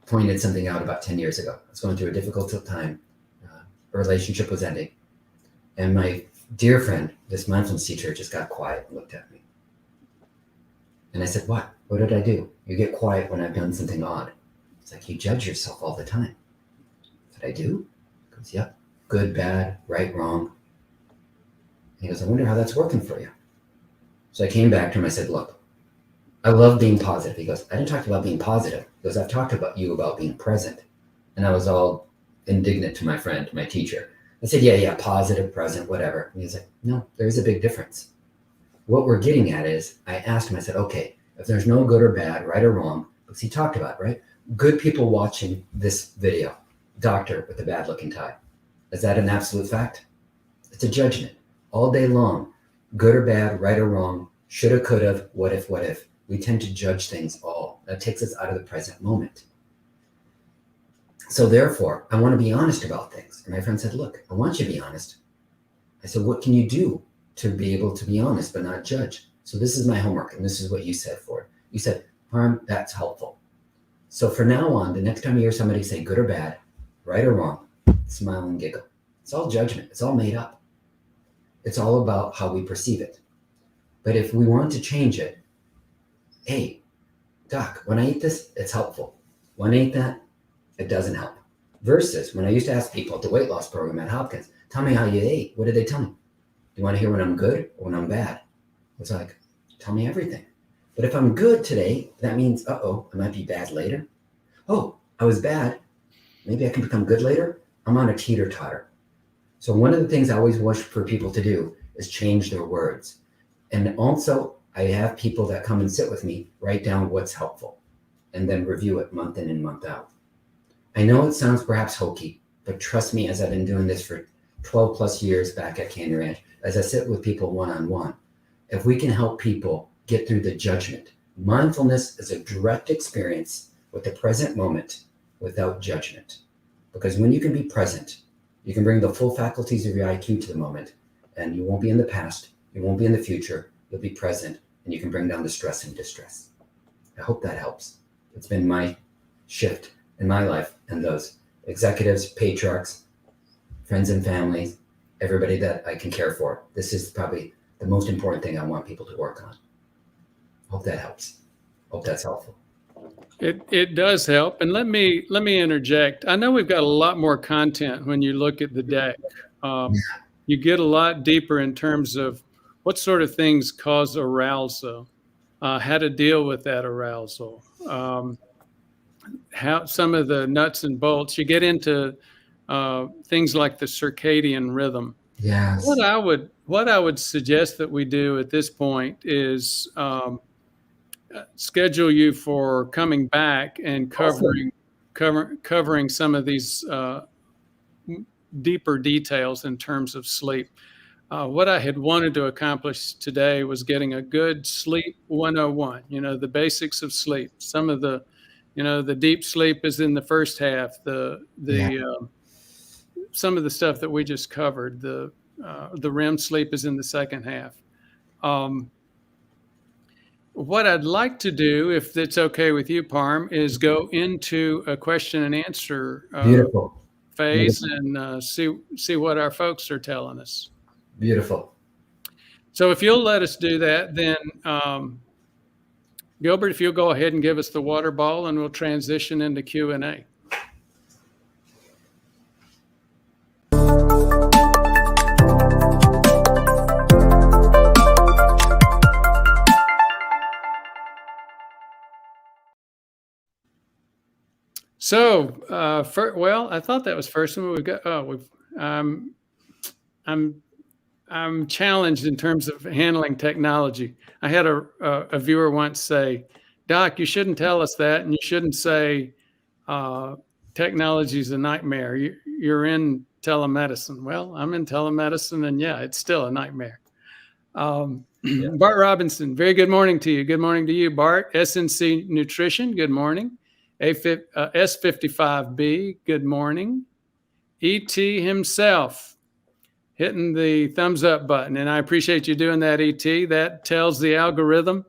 pointed something out about 10 years ago. I was going through a difficult time. A relationship was ending. And my dear friend, this mindfulness teacher, just got quiet and looked at me. And I said, what? What did I do? You get quiet when I've done something odd. It's like, you judge yourself all the time. Did I do? He goes, yep. Good, bad, right, wrong. He goes, I wonder how that's working for you. So I came back to him. I said, look, I love being positive. He goes, I didn't talk about being positive. He goes, I've talked about you about being present. And I was all indignant to my friend, my teacher. I said, yeah, positive, present, whatever. And he's like, no, there's a big difference. What we're getting at is, I asked him, I said, okay, if there's no good or bad, right or wrong, because he talked about, right? Good people watching this video, doctor with a bad looking tie. Is that an absolute fact? It's a judgment. All day long, good or bad, right or wrong, shoulda, coulda, what if. We tend to judge things all. That takes us out of the present moment. So therefore, I want to be honest about things. And my friend said, look, I want you to be honest. I said, what can you do to be able to be honest but not judge? So this is my homework, and this is what you said for it. You said, Harm, that's helpful. So for now on, the next time you hear somebody say good or bad, right or wrong, smile and giggle. It's all judgment. It's all made up. It's all about how we perceive it. But if we want to change it, hey, doc, when I eat this, it's helpful. When I eat that, it doesn't help. Versus when I used to ask people at the weight loss program at Hopkins, tell me how you ate. What did they tell me? Do you want to hear when I'm good or when I'm bad? It's like, Tell me everything. But if I'm good today, that means, I might be bad later. Oh, I was bad. Maybe I can become good later. I'm on a teeter-totter. So one of the things I always wish for people to do is change their words. And also, I have people that come and sit with me, write down what's helpful, and then review it month in and month out. I know it sounds perhaps hokey, but trust me, as I've been doing this for 12 plus years back at Candy Ranch, as I sit with people one-on-one, if we can help people get through the judgment, mindfulness is a direct experience with the present moment without judgment. Because when you can be present, you can bring the full faculties of your IQ to the moment, and you won't be in the past, you won't be in the future, you'll be present, and you can bring down the stress and distress. I hope that helps. It's been my shift in my life, and those executives, patriarchs, friends and families, everybody that I can care for. This is probably the most important thing I want people to work on. Hope that helps. Hope that's helpful. It does help. And let me interject. I know we've got a lot more content when you look at the deck. You get a lot deeper in terms of what sort of things cause arousal, how to deal with that arousal, how some of the nuts and bolts. You get into things like the circadian rhythm. Yes. What I would suggest that we do at this point is schedule you for coming back and covering some of these deeper details in terms of sleep. What I had wanted to accomplish today was getting a good sleep 101, the basics of sleep. Some of the, the deep sleep is in the first half, some of the stuff that we just covered, the REM sleep is in the second half. What I'd like to do, if it's okay with you, Parm, is go into a question and answer phase and see what our folks are telling us. Beautiful. So if you'll let us do that, then Gilbert, if you'll go ahead and give us the water ball, and we'll transition into Q&A. So, I thought that was first one. We've got. I'm challenged in terms of handling technology. I had a viewer once say, "Doc, you shouldn't tell us that, and you shouldn't say technology is a nightmare. You're in telemedicine." Well, I'm in telemedicine, and yeah, it's still a nightmare. Bart Robinson, very good morning to you. Good morning to you, Bart. SNC Nutrition, good morning. S55B, good morning. ET himself, hitting the thumbs up button. And I appreciate you doing that, ET. That tells the algorithm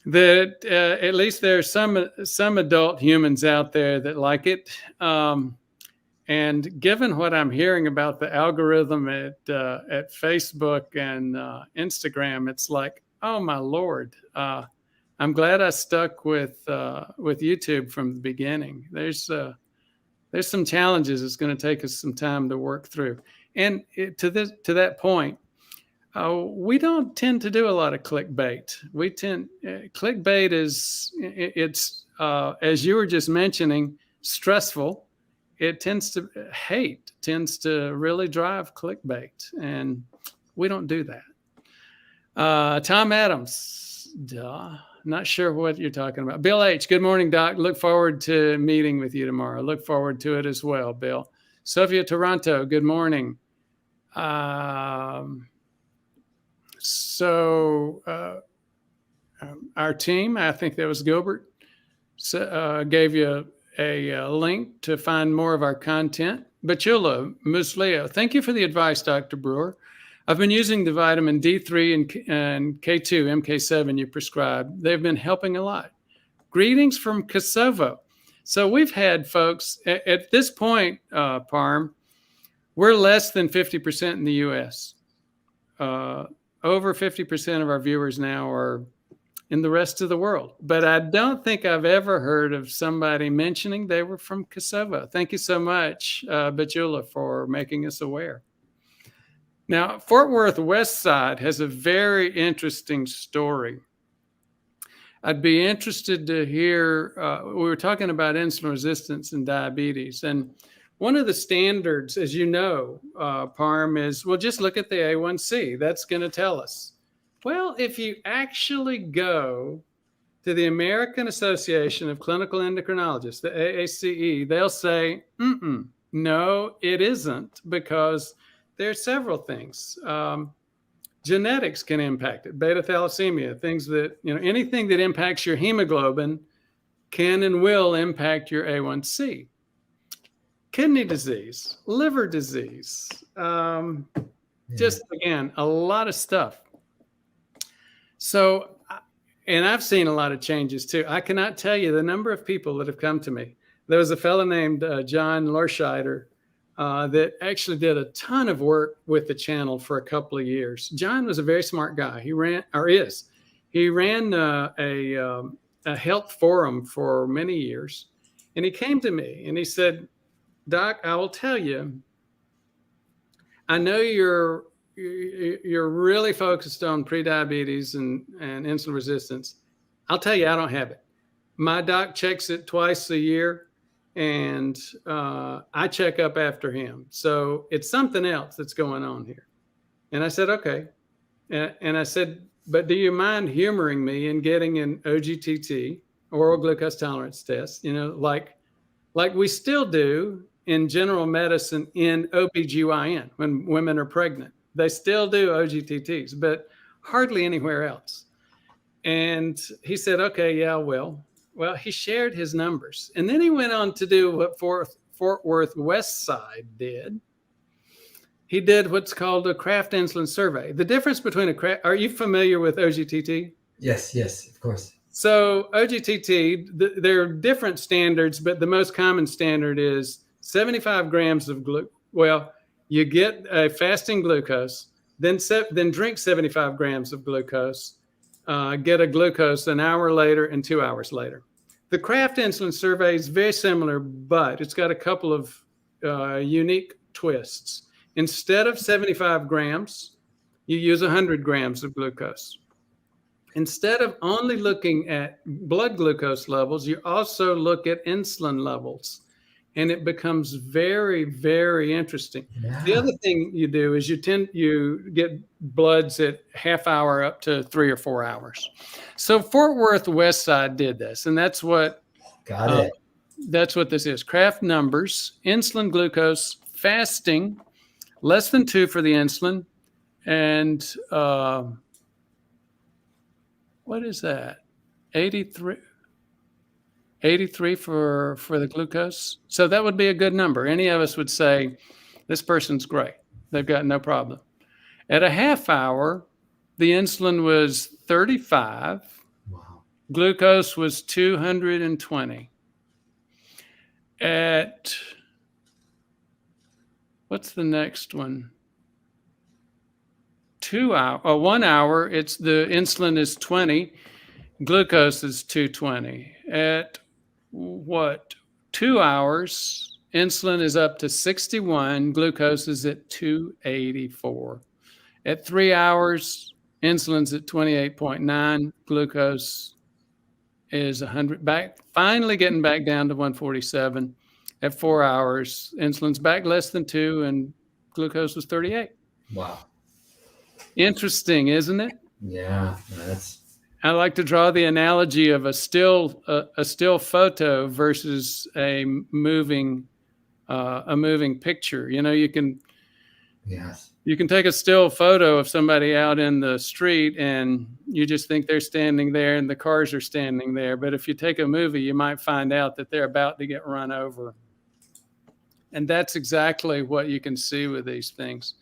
that at least there's some adult humans out there that like it. And given what I'm hearing about the algorithm at Facebook and Instagram, it's like, oh my Lord. I'm glad I stuck with YouTube from the beginning. There's some challenges. It's going to take us some time to work through. And to that point, we don't tend to do a lot of clickbait. Clickbait it's as you were just mentioning, stressful. It tends to really drive clickbait, and we don't do that. Tom Adams, not sure what you're talking about. Bill H., good morning, Doc. Look forward to meeting with you tomorrow. Look forward to it as well, Bill. Sophia Toronto, good morning. Our team, I think that was Gilbert, gave you a link to find more of our content. Bachula Musleo, thank you for the advice, Dr. Brewer. I've been using the vitamin D3 and K2, MK7 you prescribed. They've been helping a lot. Greetings from Kosovo. So we've had folks, at this point, Parm, we're less than 50% in the U.S. Over 50% of our viewers now are in the rest of the world. But I don't think I've ever heard of somebody mentioning they were from Kosovo. Thank you so much, Bachula, for making us aware. Now, Fort Worth West Side has a very interesting story. I'd be interested to hear, we were talking about insulin resistance and diabetes. And one of the standards, as you know, Parm, is, well, just look at the A1C. That's going to tell us. Well, if you actually go to the American Association of Clinical Endocrinologists, the AACE, they'll say, no, it isn't, because there are several things. Genetics can impact it. Beta thalassemia, things that, anything that impacts your hemoglobin can and will impact your A1C. Kidney disease, liver disease, just, again, a lot of stuff. So, and I've seen a lot of changes too. I cannot tell you the number of people that have come to me. There was a fellow named John Lorscheider that actually did a ton of work with the channel for a couple of years. John was a very smart guy. He ran a health forum for many years. And he came to me and he said, Doc, I will tell you, I know you're really focused on prediabetes and insulin resistance. I'll tell you, I don't have it. My doc checks it twice a year, and I check up after him. So it's something else that's going on here. And I said, okay. And I said, but do you mind humoring me in getting an OGTT, oral glucose tolerance test, like we still do in general medicine in OBGYN when women are pregnant. They still do OGTTs, but hardly anywhere else. And he said, okay, yeah, I will. Well, he shared his numbers. And then he went on to do what Fort Worth West Side did. He did what's called a Kraft insulin survey. The difference between are you familiar with OGTT? Yes, of course. So OGTT, there are different standards, but the most common standard is 75 grams of you get a fasting glucose, then drink 75 grams of glucose, get a glucose an hour later and 2 hours later. The Kraft insulin survey is very similar, but it's got a couple of unique twists. Instead of 75 grams, you use 100 grams of glucose. Instead of only looking at blood glucose levels, you also look at insulin levels. And it becomes very, very interesting. Yeah. The other thing you do is you get bloods at half hour up to 3 or 4 hours. So Fort Worth West Side did this, and that's what that's what this is. Kraft numbers, insulin glucose, fasting, less than 2 for the insulin, and what is that? 83 for the glucose. So that would be a good number. Any of us would say, this person's great. They've got no problem. At a half hour, the insulin was 35. Wow. Glucose was 220. At, what's the next one? 1 hour, the insulin is 20. Glucose is 220. At 2 hours, insulin is up to 61, glucose is at 284. At 3 hours, insulin's at 28.9, glucose is 100, finally getting back down to 147. At 4 hours, insulin's back less than 2 and glucose was 38. Wow. Interesting, isn't it? Yeah, I like to draw the analogy of a still photo versus a moving picture. You can take a still photo of somebody out in the street and you just think they're standing there and the cars are standing there. But if you take a movie, you might find out that they're about to get run over. And that's exactly what you can see with these things.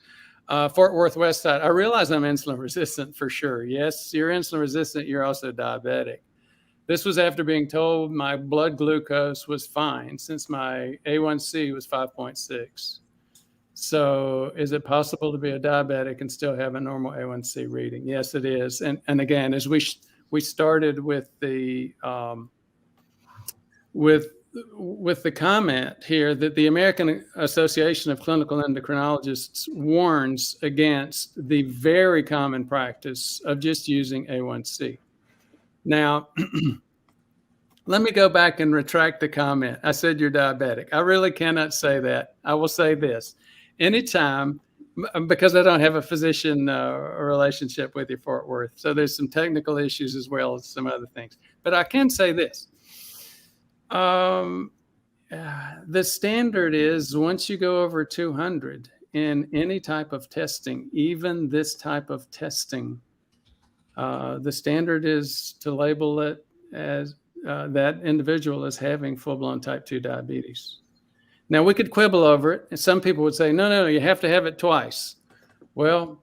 Fort Worth West Side. I realize I'm insulin resistant for sure. Yes, you're insulin resistant. You're also diabetic. This was after being told my blood glucose was fine since my A1C was 5.6. So is it possible to be a diabetic and still have a normal A1C reading? Yes, it is. And again, as we started with the with the comment here that the American Association of Clinical Endocrinologists warns against the very common practice of just using A1C. Now, let me go back and retract the comment. I said you're diabetic. I really cannot say that. I will say this. Anytime, because I don't have a physician relationship with you, Fort Worth, so there's some technical issues as well as some other things. But I can say this. The standard is once you go over 200 in any type of testing, even this type of testing, the standard is to label it as that individual is having full-blown type 2 diabetes. Now, we could quibble over it. And some people would say, no, you have to have it twice. Well,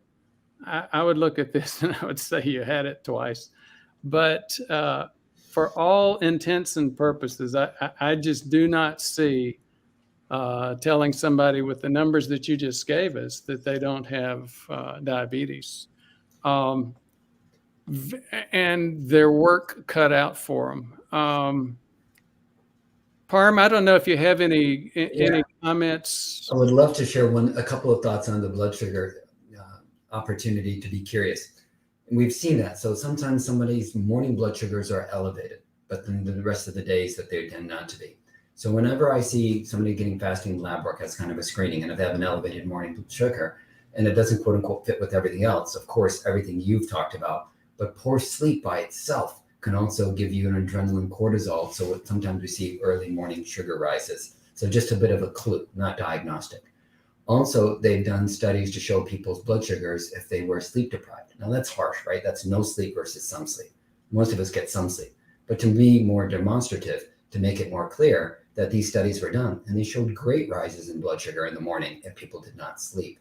I would look at this and I would say you had it twice. But for all intents and purposes, I just do not see telling somebody with the numbers that you just gave us that they don't have diabetes. And their work cut out for them. Parm, I don't know if you have any comments. I would love to share a couple of thoughts on the blood sugar opportunity to be curious. And we've seen that. So sometimes somebody's morning blood sugars are elevated, but then the rest of the days that they tend not to be. So whenever I see somebody getting fasting lab work as kind of a screening, and if they have an elevated morning blood sugar, and it doesn't quote unquote fit with everything else, of course, everything you've talked about, but poor sleep by itself can also give you an adrenaline cortisol. So sometimes we see early morning sugar rises. So just a bit of a clue, not diagnostic. Also, they've done studies to show people's blood sugars if they were sleep deprived. Now that's harsh, right? That's no sleep versus some sleep. Most of us get some sleep. But to be more demonstrative, to make it more clear that these studies were done, and they showed great rises in blood sugar in the morning if people did not sleep.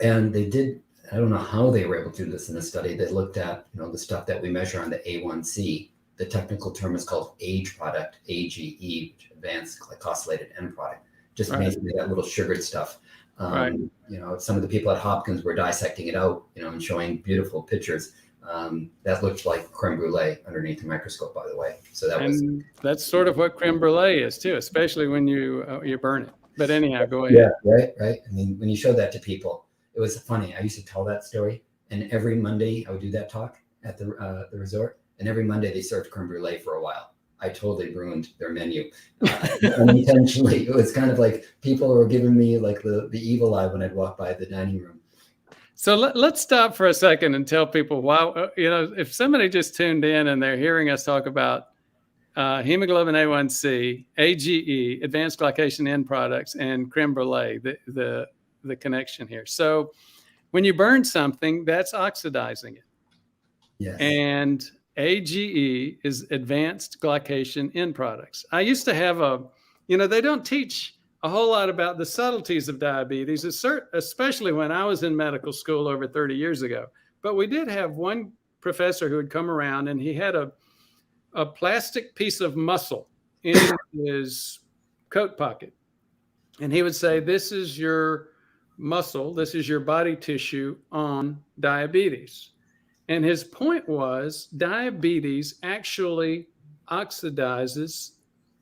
And they did, I don't know how they were able to do this in the study. They looked at, the stuff that we measure on the A1C. The technical term is called AGE product, AGE, advanced glycosylated end product. Just basically that little sugared stuff. Some of the people at Hopkins were dissecting it out, and showing beautiful pictures. That looked like creme brulee underneath the microscope, by the way. So that's sort of what creme brulee is too, especially when you burn it. But anyhow, go ahead. Yeah, right. I mean, when you show that to people, it was funny. I used to tell that story, and every Monday I would do that talk at the resort, and every Monday they served creme brulee for a while. I totally ruined their menu unintentionally. It was kind of like people were giving me like the evil eye when I'd walk by the dining room. So let's stop for a second and tell people why, if somebody just tuned in and they're hearing us talk about hemoglobin A1C, AGE, advanced glycation end products, and creme brulee, the connection here. So when you burn something, that's oxidizing it. Yes. And AGE is advanced glycation end products. I used to have they don't teach a whole lot about the subtleties of diabetes, especially when I was in medical school over 30 years ago. But we did have one professor who would come around, and he had a plastic piece of muscle in his coat pocket. And he would say, this is your muscle, this is your body tissue on diabetes. And his point was diabetes actually oxidizes,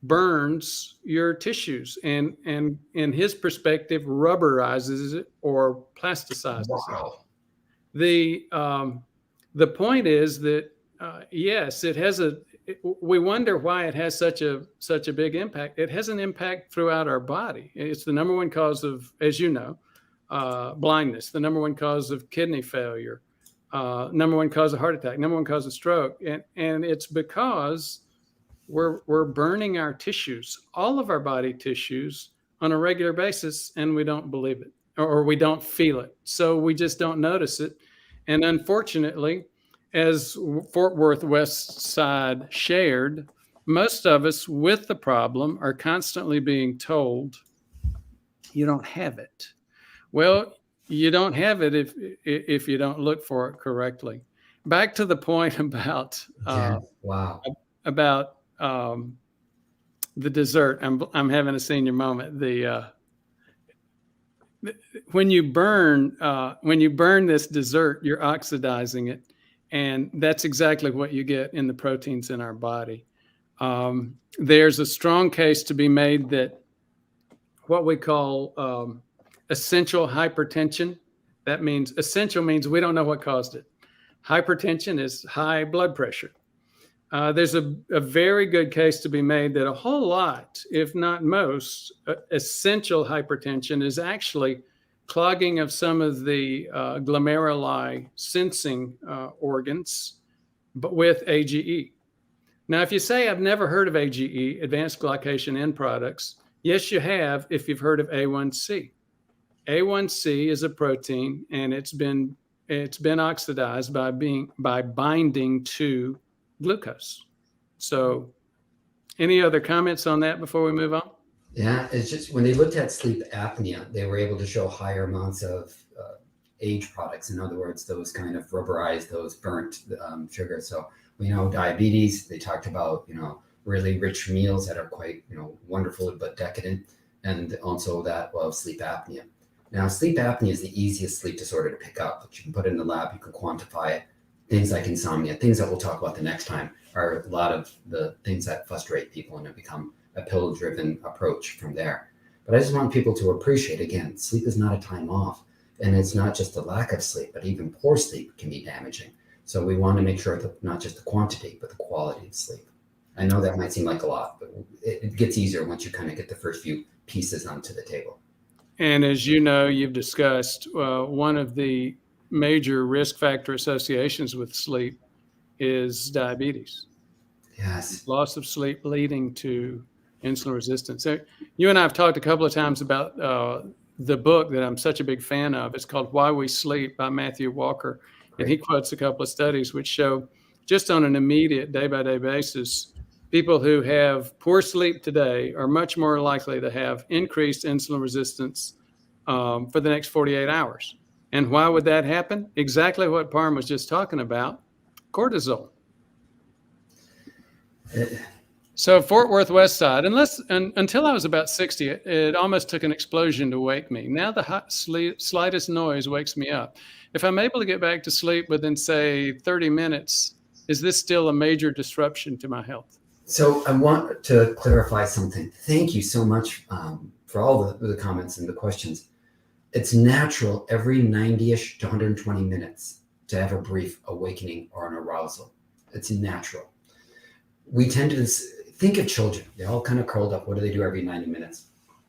burns your tissues, and in his perspective, rubberizes it or plasticizes it. The point is that yes, it has we wonder why it has such a big impact. It has an impact throughout our body. It's the number one cause of, as you know, blindness, the number one cause of kidney failure, number one cause of heart attack, number one cause of stroke. And it's because we're burning our tissues, all of our body tissues, on a regular basis, and we don't believe it, or we don't feel it. So we just don't notice it. And unfortunately, as Fort Worth West Side shared, most of us with the problem are constantly being told, you don't have it. Well, you don't have it if you don't look for it correctly. Back to the point about the dessert. I'm having a senior moment. When you burn this dessert, you're oxidizing it, and that's exactly what you get in the proteins in our body. There's a strong case to be made that what we call essential hypertension, that means essential means we don't know what caused it. Hypertension is high blood pressure. There's a very good case to be made that a whole lot, if not most, essential hypertension is actually clogging of some of the glomeruli sensing organs, but with AGE. Now, if you say, I've never heard of AGE, advanced glycation end products, yes, you have if you've heard of A1C. A1C is a protein, and it's been oxidized by binding to glucose. So any other comments on that before we move on? Yeah, it's just when they looked at sleep apnea, they were able to show higher amounts of age products. In other words, those kind of rubberized, those burnt sugar. So we know diabetes, they talked about, really rich meals that are quite, wonderful but decadent, and also that of sleep apnea. Now, sleep apnea is the easiest sleep disorder to pick up. But you can put it in the lab, you can quantify it. Things like insomnia, things that we'll talk about the next time, are a lot of the things that frustrate people, and it become a pill-driven approach from there. But I just want people to appreciate, again, sleep is not a time off. And it's not just the lack of sleep, but even poor sleep can be damaging. So we want to make sure that not just the quantity, but the quality of sleep. I know that might seem like a lot, but it gets easier once you kind of get the first few pieces onto the table. And as you know, you've discussed, one of the major risk factor associations with sleep is diabetes. Yes. Loss of sleep leading to insulin resistance. So you and I have talked a couple of times about the book that I'm such a big fan of. It's called Why We Sleep by Matthew Walker. And he quotes a couple of studies which show just on an immediate day-by-day basis, people who have poor sleep today are much more likely to have increased insulin resistance for the next 48 hours. And why would that happen? Exactly what Parm was just talking about, cortisol. So Fort Worth West Side, until I was about 60, it almost took an explosion to wake me. Now the slightest noise wakes me up. If I'm able to get back to sleep within, say, 30 minutes, is this still a major disruption to my health? So I want to clarify something. Thank you so much for all the comments and the questions. It's natural every 90-ish to 120 minutes to have a brief awakening or an arousal. It's natural. We tend to think of children. They're all kind of curled up. What do they do every 90 minutes?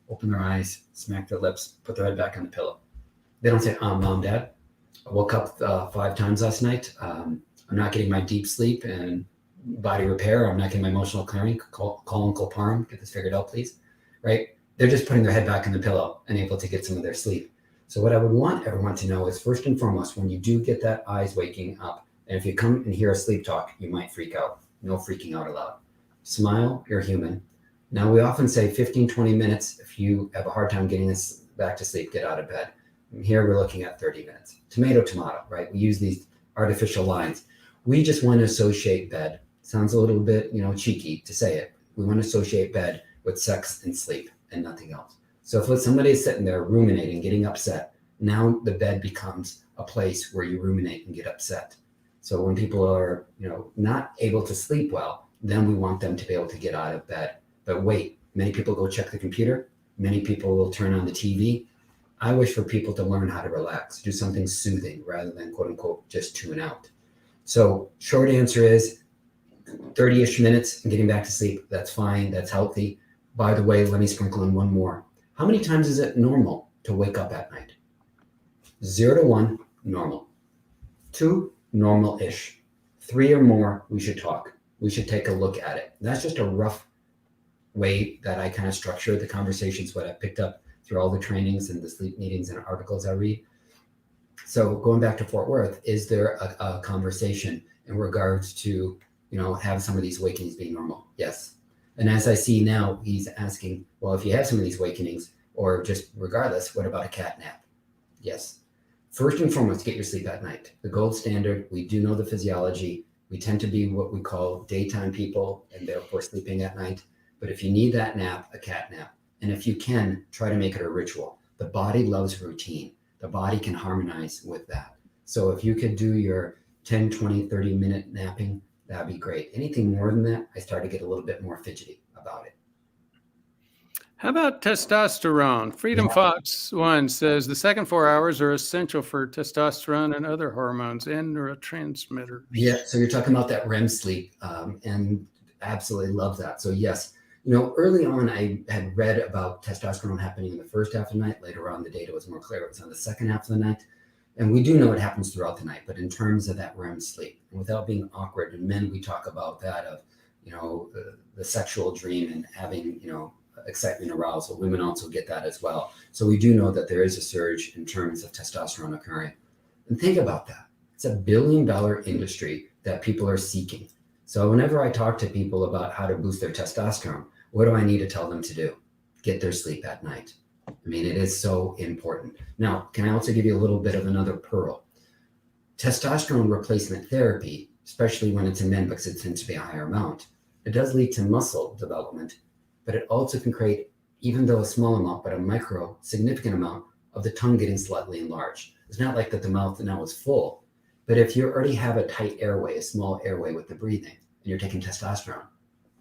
Open their eyes, smack their lips, put their head back on the pillow. They don't say, Mom, Dad, I woke up 5 times last night. I'm not getting my deep sleep and body repair. I'm not getting my emotional clearing. Call Uncle Parm. Get this figured out, please. Right? They're just putting their head back on the pillow and able to get some of their sleep. So what I would want everyone to know is, first and foremost, when you do get that eyes waking up, and if you come and hear a sleep talk, you might freak out. No freaking out allowed. Smile, you're human. Now, we often say 15, 20 minutes. If you have a hard time getting this back to sleep, get out of bed. Here we're looking at 30 minutes. Tomato, tomato, right? We use these artificial lines. We just want to associate bed. Sounds a little bit, cheeky to say it. We want to associate bed with sex and sleep and nothing else. So if somebody is sitting there ruminating, getting upset, now the bed becomes a place where you ruminate and get upset. So when people are, not able to sleep well, then we want them to be able to get out of bed. But wait, many people go check the computer. Many people will turn on the TV. I wish for people to learn how to relax, do something soothing rather than quote unquote just tune out. So short answer is 30-ish minutes and getting back to sleep. That's fine. That's healthy. By the way, let me sprinkle in one more. How many times is it normal to wake up at night? 0 to 1, normal. 2, normal-ish. 3 or more, we should talk. We should take a look at it. That's just a rough way that I kind of structure the conversations, what I picked up through all the trainings and the sleep meetings and articles I read. So going back to Fort Worth, is there a conversation in regards to, have some of these awakenings being normal? Yes. And as I see now, he's asking, well, if you have some of these awakenings, or just regardless, what about a cat nap? Yes. First and foremost, get your sleep at night. The gold standard, we do know the physiology. We tend to be what we call daytime people and therefore sleeping at night. But if you need that nap, a cat nap. And if you can, try to make it a ritual. The body loves routine. The body can harmonize with that. So if you could do your 10, 20, 30-minute napping, that'd be great. Anything more than that, I start to get a little bit more fidgety about it. How about testosterone? Freedom Fox 1 says the second 4 hours are essential for testosterone and other hormones and neurotransmitters. Yeah, so you're talking about that REM sleep, and absolutely love that. So yes, early on I had read about testosterone happening in the first half of the night. Later on, the data was more clear. It was on the second half of the night. And we do know it happens throughout the night, but in terms of that REM sleep, and without being awkward, and men, we talk about that of, the sexual dream and having, excitement, arousal. Women also get that as well. So we do know that there is a surge in terms of testosterone occurring. And think about that. It's $1 billion industry that people are seeking. So whenever I talk to people about how to boost their testosterone, what do I need to tell them to do? Get their sleep at night. I mean, it is so important. Now, can I also give you a little bit of another pearl? Testosterone replacement therapy, especially when it's in men because it tends to be a higher amount, it does lead to muscle development, but it also can create, even though a small amount, but a significant amount of the tongue getting slightly enlarged. It's not like that the mouth now is full, but if you already have a tight airway, a small airway with the breathing, and you're taking testosterone,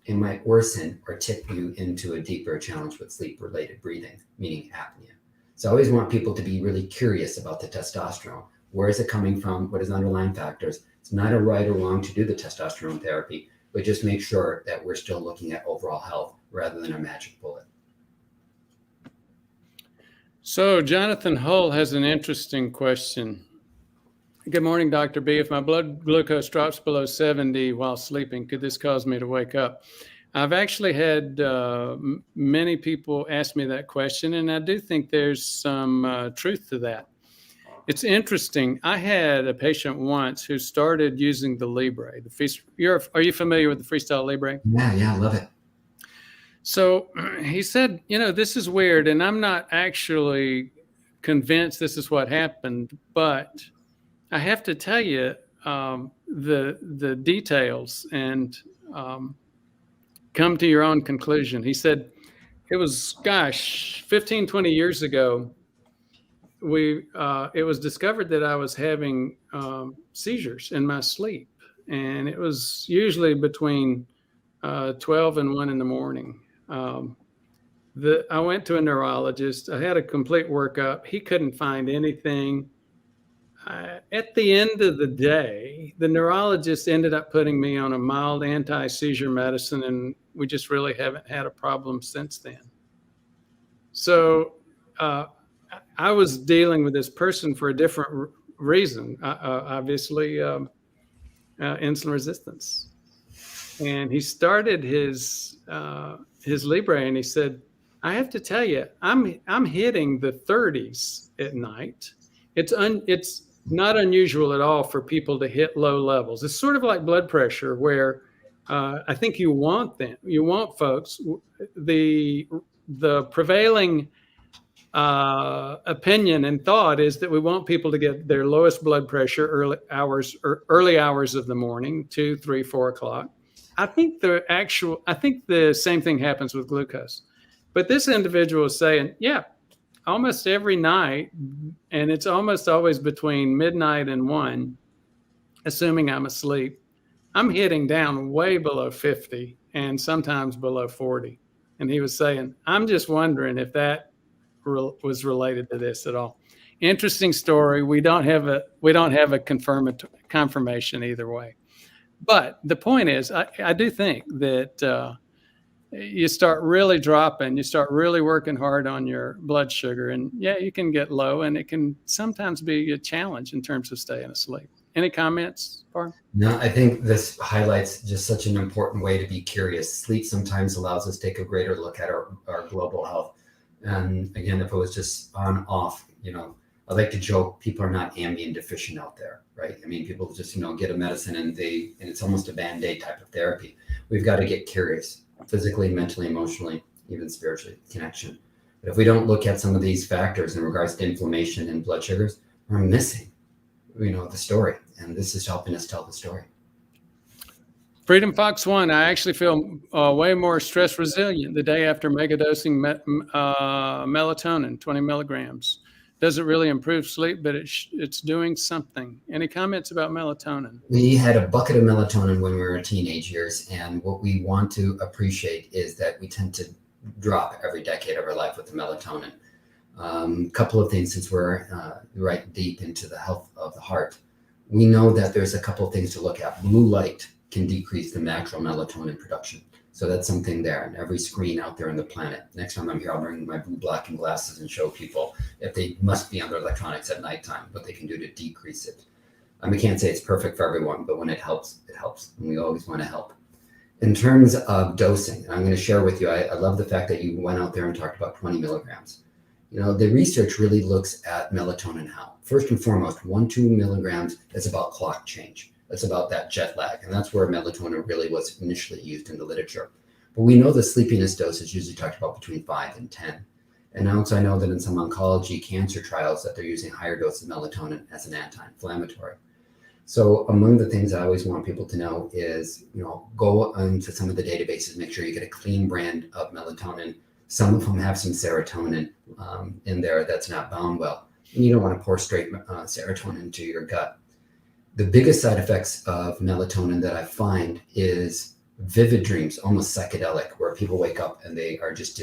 it might worsen or tip you into a deeper challenge with sleep-related breathing, meaning apnea. So I always want people to be really curious about the testosterone. Where is it coming from? What is the underlying factors? It's not a right or wrong to do the testosterone therapy, but just make sure that we're still looking at overall health rather than a magic bullet. So Jonathan Hull has an interesting question. Good morning, Dr. B. If my blood glucose drops below 70 while sleeping, could this cause me to wake up? I've actually had many people ask me that question, and I do think there's some truth to that. It's interesting. I had a patient once who started using the Libre. Are you familiar with the Freestyle Libre? Yeah, I love it. So he said, this is weird, and I'm not actually convinced this is what happened, but I have to tell you the details and come to your own conclusion. He said, it was, 15, 20 years ago, it was discovered that I was having seizures in my sleep, and it was usually between 12 and 1 in the morning. I went to a neurologist. I had a complete workup. He couldn't find anything. At the end of the day, the neurologist ended up putting me on a mild anti-seizure medicine, and we just really haven't had a problem since then. So I was dealing with this person for a different reason, obviously insulin resistance. And he started his Libre, and he said, I have to tell you, I'm hitting the 30s at night. It's not unusual at all for people to hit low levels. It's sort of like blood pressure, where I think you want folks, the prevailing opinion and thought is that we want people to get their lowest blood pressure early hours of the morning, 2, 3, 4 o'clock. I think the same thing happens with glucose. But this individual is saying, almost every night, and it's almost always between midnight and 1, assuming I'm asleep, I'm hitting down way below 50 and sometimes below 40. And he was saying, I'm just wondering if that was related to this at all. Interesting story. We don't have a confirmation either way. But the point is, I do think that you start really dropping, you start really working hard on your blood sugar, and you can get low, and it can sometimes be a challenge in terms of staying asleep. Any comments, Barb? No, I think this highlights just such an important way to be curious. Sleep sometimes allows us to take a greater look at our global health. And again, if it was just on off, I like to joke, people are not Ambien deficient out there, right? I mean, people just, get a medicine and it's almost a Band-Aid type of therapy. We've got to get curious, physically, mentally, emotionally, even spiritually, connection. But if we don't look at some of these factors in regards to inflammation and blood sugars, we're missing, the story. And this is helping us tell the story. Freedom Fox 1, I actually feel way more stress resilient the day after megadosing melatonin, 20 milligrams. doesn't really improve sleep, but it's doing something. Any comments about melatonin? We had a bucket of melatonin when we were in teenage years, and what we want to appreciate is that we tend to drop every decade of our life with the melatonin. Couple of things, since we're right deep into the health of the heart. We know that there's a couple of things to look at. Blue light can decrease the natural melatonin production. So that's something there in every screen out there on the planet. Next time I'm here, I'll bring my blue blocking glasses and show people if they must be on their electronics at nighttime, what they can do to decrease it. We can't say it's perfect for everyone, but when it helps, it helps. And we always want to help. In terms of dosing, I'm going to share with you, I love the fact that you went out there and talked about 20 milligrams. The research really looks at melatonin how. First and foremost, 1-2 milligrams is about clock change. That's about that jet lag. And that's where melatonin really was initially used in the literature. But we know the sleepiness dose is usually talked about between 5 and 10. And also I know that in some oncology cancer trials that they're using higher doses of melatonin as an anti-inflammatory. So among the things I always want people to know is, go into some of the databases, make sure you get a clean brand of melatonin. Some of them have some serotonin in there that's not bound well. And you don't want to pour straight serotonin into your gut. The biggest side effects of melatonin that I find is vivid dreams, almost psychedelic, where people wake up and they are just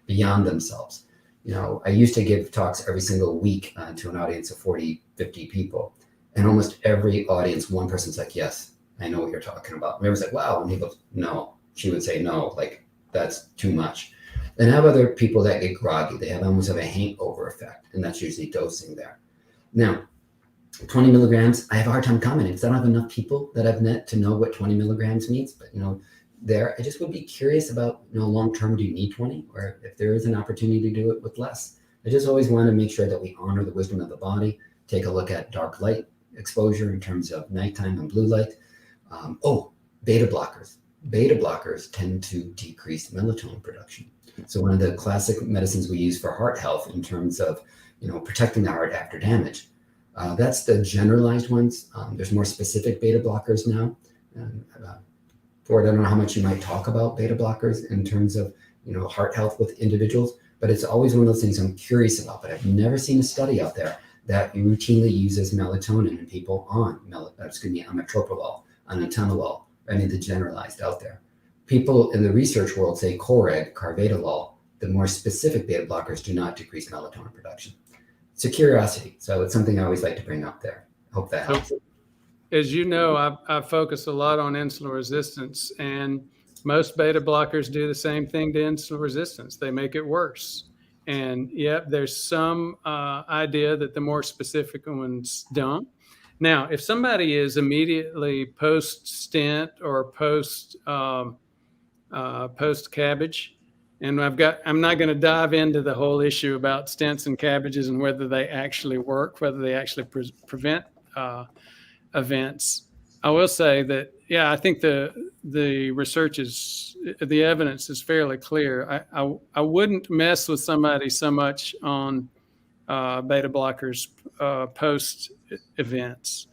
beyond themselves. I used to give talks every single week to an audience of 40, 50 people. And almost every audience, one person's like, yes, I know what you're talking about. And everyone's like, wow. And he goes, no. She would say, no, like that's too much. Then I have other people that get groggy. They almost have a hangover effect. And that's usually dosing there. Now, 20 milligrams, I have a hard time commenting because I don't have enough people that I've met to know what 20 milligrams means. But, I just would be curious about, long-term, do you need 20? Or if there is an opportunity to do it with less. I just always want to make sure that we honor the wisdom of the body, take a look at dark light exposure in terms of nighttime and blue light. Beta blockers. Beta blockers tend to decrease melatonin production. So one of the classic medicines we use for heart health in terms of, protecting the heart after damage. That's the generalized ones. There's more specific beta blockers now. Ford, I don't know how much you might talk about beta blockers in terms of, heart health with individuals, but it's always one of those things I'm curious about. But I've never seen a study out there that routinely uses melatonin in people on metoprolol, on atenolol, any of the generalized out there. People in the research world say Coreg, carvedilol, the more specific beta blockers do not decrease melatonin production. It's a curiosity. So it's something I always like to bring up there. Hope that helps. As you know, I focus a lot on insulin resistance, and most beta blockers do the same thing to insulin resistance. They make it worse. And yep, there's some idea that the more specific ones don't. Now, if somebody is immediately post-stent or post-cabbage, and I'm not going to dive into the whole issue about stents and cabbages and whether they actually work, whether they actually prevent events. I will say that, I think the evidence is fairly clear. I wouldn't mess with somebody so much on beta blockers post events,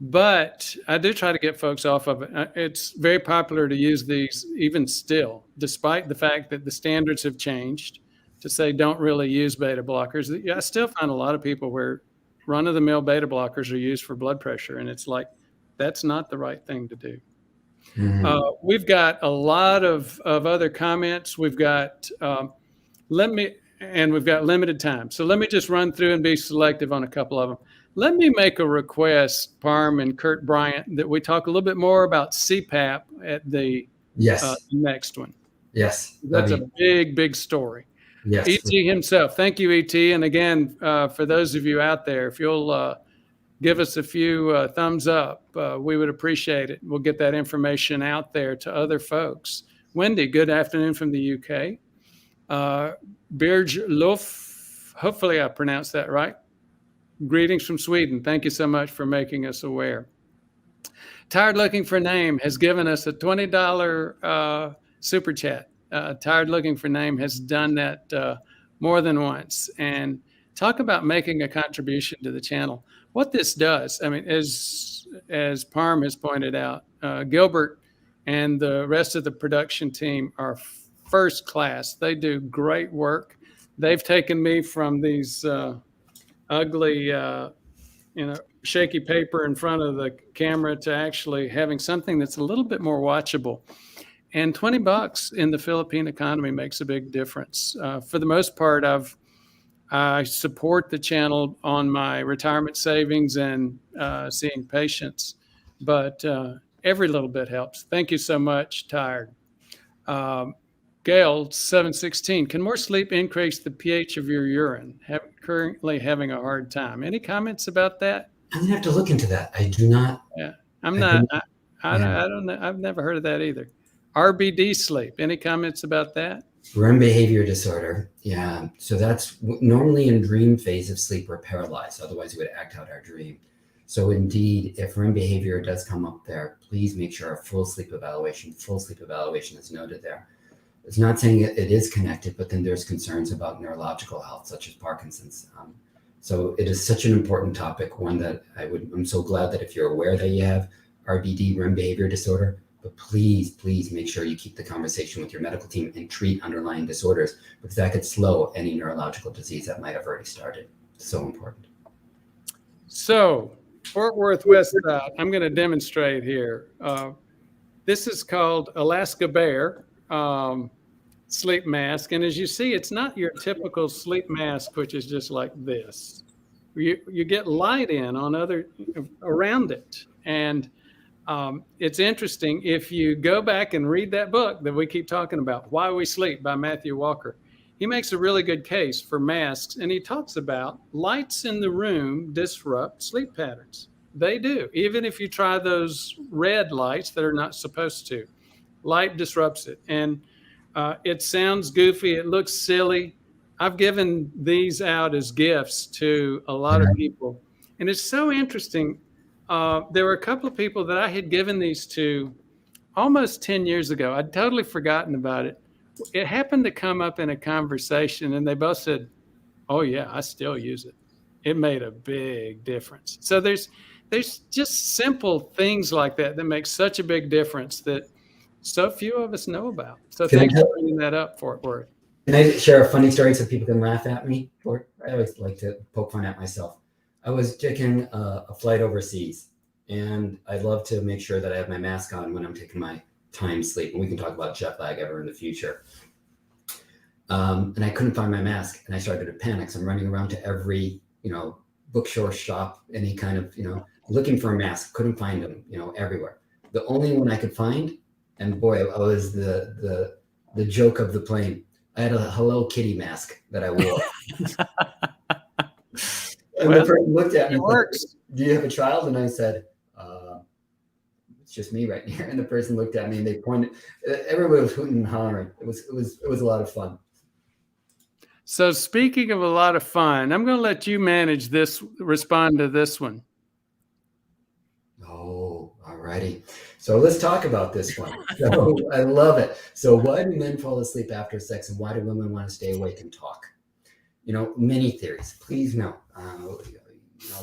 but I do try to get folks off of it. It's very popular to use these even still, despite the fact that the standards have changed to say don't really use beta blockers. I still find a lot of people where run-of-the-mill beta blockers are used for blood pressure, and it's like, that's not the right thing to do. Mm-hmm. We've got a lot of other comments. We've got, we've got limited time. So let me just run through and be selective on a couple of them. Let me make a request, Parm and Kurt Bryant, that we talk a little bit more about CPAP at the next one. Yes. That's a big, big story. Yes. E.T. himself. Thank you, E.T. And again, for those of you out there, if you'll give us a few thumbs up, we would appreciate it. We'll get that information out there to other folks. Wendy, good afternoon from the UK. Birge Lof, hopefully I pronounced that right. Greetings from Sweden. Thank you so much for making us aware. Tired Looking for Name has given us a $20 super chat. Tired Looking for Name has done that more than once. And talk about making a contribution to the channel. What this does, I mean, as Parm has pointed out, Gilbert and the rest of the production team are first class. They do great work. they've taken me from these ugly, shaky paper in front of the camera to actually having something that's a little bit more watchable. And $20 in the Philippine economy makes a big difference. For the most part, I support the channel on my retirement savings and seeing patients, but every little bit helps. Thank you so much. Tired. Gail, 716. Can more sleep increase the pH of your urine? Currently having a hard time. Any comments about that? I'm gonna have to look into that. I do not. Yeah, I don't know. I've never heard of that either. RBD sleep. Any comments about that? REM behavior disorder. Yeah. So that's normally in dream phase of sleep, we're paralyzed. Otherwise, we would act out our dream. So indeed, if REM behavior does come up there, please make sure a full sleep evaluation is noted there. It's not saying it is connected, but then there's concerns about neurological health, such as Parkinson's. So it is such an important topic, one that I'm so glad that if you're aware that you have RBD, REM behavior disorder, but please make sure you keep the conversation with your medical team and treat underlying disorders, because that could slow any neurological disease that might have already started. So important. So Fort Worth West Side, I'm going to demonstrate here. This is called Alaska Bear sleep mask. And as you see, it's not your typical sleep mask, which is just like this. You get light in on around it. And it's interesting, if you go back and read that book that we keep talking about, Why We Sleep by Matthew Walker, he makes a really good case for masks. And he talks about lights in the room disrupt sleep patterns. They do. Even if you try those red lights that are not supposed to, light disrupts it. And it sounds goofy. It looks silly. I've given these out as gifts to a lot of people. And it's so interesting. There were a couple of people that I had given these to almost 10 years ago. I'd totally forgotten about it. It happened to come up in a conversation, and they both said, oh, yeah, I still use it. It made a big difference. So there's just simple things like that make such a big difference that so few of us know about. So thanks for bringing that up, Fort Worth. Can I share a funny story so people can laugh at me? I always like to poke fun at myself. I was taking a flight overseas, and I love to make sure that I have my mask on when I'm taking my time sleep. And we can talk about jet lag ever in the future. And I couldn't find my mask, and I started to panic. So I'm running around to every, bookstore shop, any kind of, looking for a mask. Couldn't find them, everywhere. The only one I could find, and boy, I was the joke of the plane. I had a Hello Kitty mask that I wore. And the person looked at me and said, do you have a child? And I said, it's just me right here. And the person looked at me and they pointed. Everybody was hooting and hollering. It was a lot of fun. So speaking of a lot of fun, I'm going to let you respond to this one. Oh, all righty. So let's talk about this one. So I love it. So why do men fall asleep after sex, and why do women want to stay awake and talk? Many theories. Please know,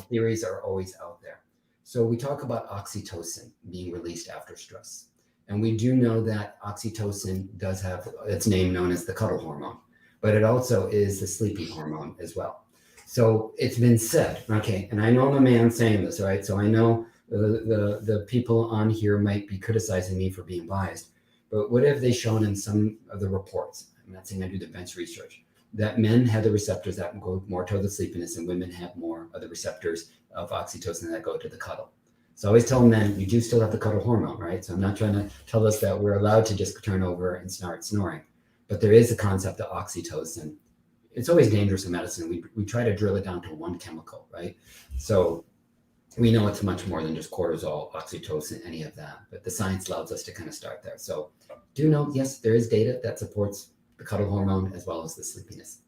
theories are always out there. So we talk about oxytocin being released after stress. And we do know that oxytocin does have its name known as the cuddle hormone, but it also is the sleeping hormone as well. So it's been said, okay, and I know I'm a man saying this, right? So I know the people on here might be criticizing me for being biased, but what have they shown in some of the reports? I'm not saying I do the bench research, that men have the receptors that go more toward the sleepiness, and women have more of the receptors of oxytocin that go to the cuddle. So I always tell men, you do still have the cuddle hormone, right? So I'm not trying to tell us that we're allowed to just turn over and start snoring, but there is a concept of oxytocin. It's always dangerous in medicine. We try to drill it down to one chemical, right? So we know it's much more than just cortisol, oxytocin, any of that, but the science allows us to kind of start there. So do know, yes, there is data that supports the cuddle hormone as well as the sleepiness.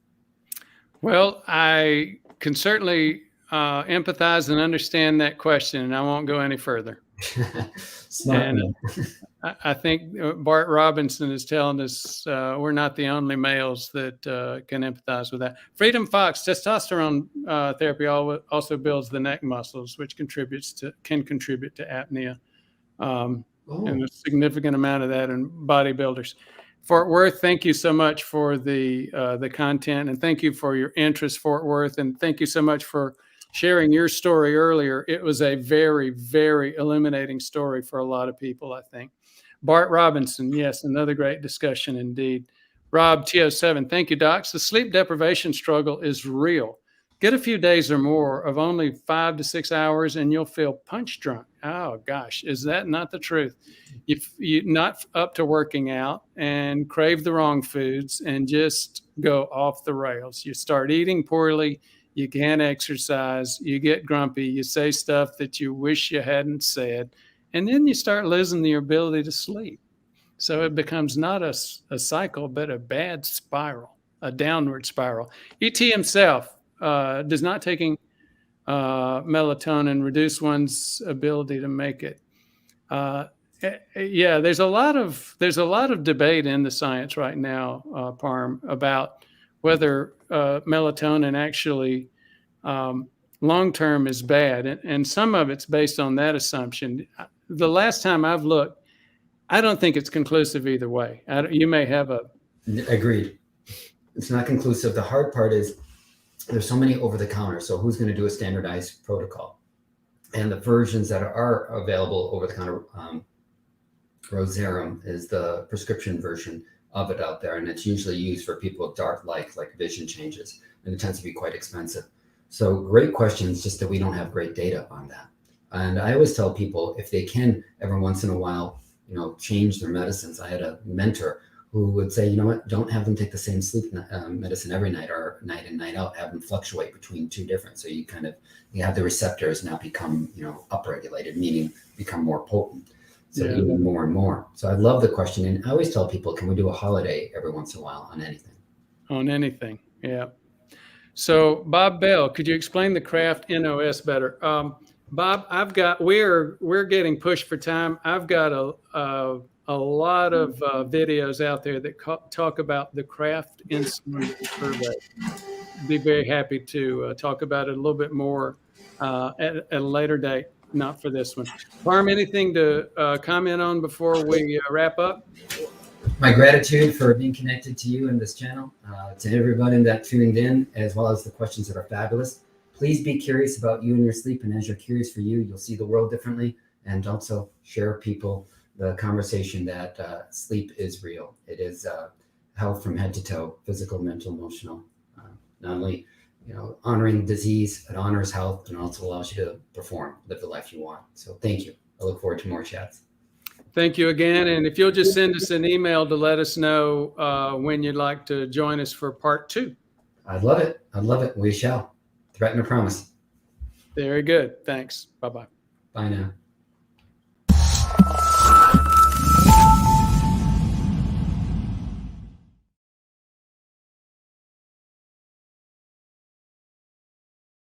Well, I can certainly empathize and understand that question, and I won't go any further. Smart. And I think Bart Robinson is telling us we're not the only males that can empathize with that. Freedom Fox, testosterone therapy also builds the neck muscles, which can contribute to apnea, and a significant amount of that in bodybuilders. Fort Worth, thank you so much for the content, and thank you for your interest, Fort Worth, and thank you so much for sharing your story earlier. It was a very, very illuminating story for a lot of people, I think. Bart Robinson, yes, another great discussion indeed. Rob TO7, thank you, docs. The sleep deprivation struggle is real. Get a few days or more of only 5 to 6 hours and you'll feel punch drunk. Oh gosh, is that not the truth? You're not up to working out and crave the wrong foods and just go off the rails. You start eating poorly, you can't exercise, you get grumpy, you say stuff that you wish you hadn't said, and then you start losing the ability to sleep. So it becomes not a cycle, but a bad spiral, a downward spiral. ET himself, does not taking melatonin reduce one's ability to make it? Yeah, there's a lot of debate in the science right now, Parm, about whether melatonin actually long term is bad, and some of it's based on that assumption. The last time I've looked, I don't think it's conclusive either way. You may have a agreed. It's not conclusive. The hard part is there's so many over the counter. So who's going to do a standardized protocol? And the versions that are available over the counter, Rosarum is the prescription version of it out there, and it's usually used for people with dark like vision changes, and it tends to be quite expensive. So great questions, just that we don't have great data on that. And I always tell people, if they can every once in a while, change their medicines. I had a mentor who would say, you know what, don't have them take the same sleep medicine every night or night in, night out, have them fluctuate between two different. So you have the receptors now become, upregulated, meaning become more potent. So even more and more. So I love the question. And I always tell people, can we do a holiday every once in a while on anything? On anything, yeah. So Bob Bell, could you explain the craft NOS better? Bob, we're getting pushed for time. I've got a lot of videos out there that talk about the craft insulin survey. Be very happy to talk about it a little bit more at a later date. Not for this one. Parm, anything to comment on before we wrap up? My gratitude for being connected to you and this channel, to everybody that tuned in, as well as the questions that are fabulous. Please be curious about you and your sleep, and as you're curious for you, you'll see the world differently. And also share people the conversation that sleep is real. It is health from head to toe, physical, mental, emotional. Not only honoring disease, it honors health, and also allows you to perform, live the life you want. So thank you. I look forward to more chats. Thank you again. And if you'll just send us an email to let us know when you'd like to join us for part 2. I'd love it. I'd love it. We shall. Threaten or promise. Very good. Thanks. Bye-bye. Bye now.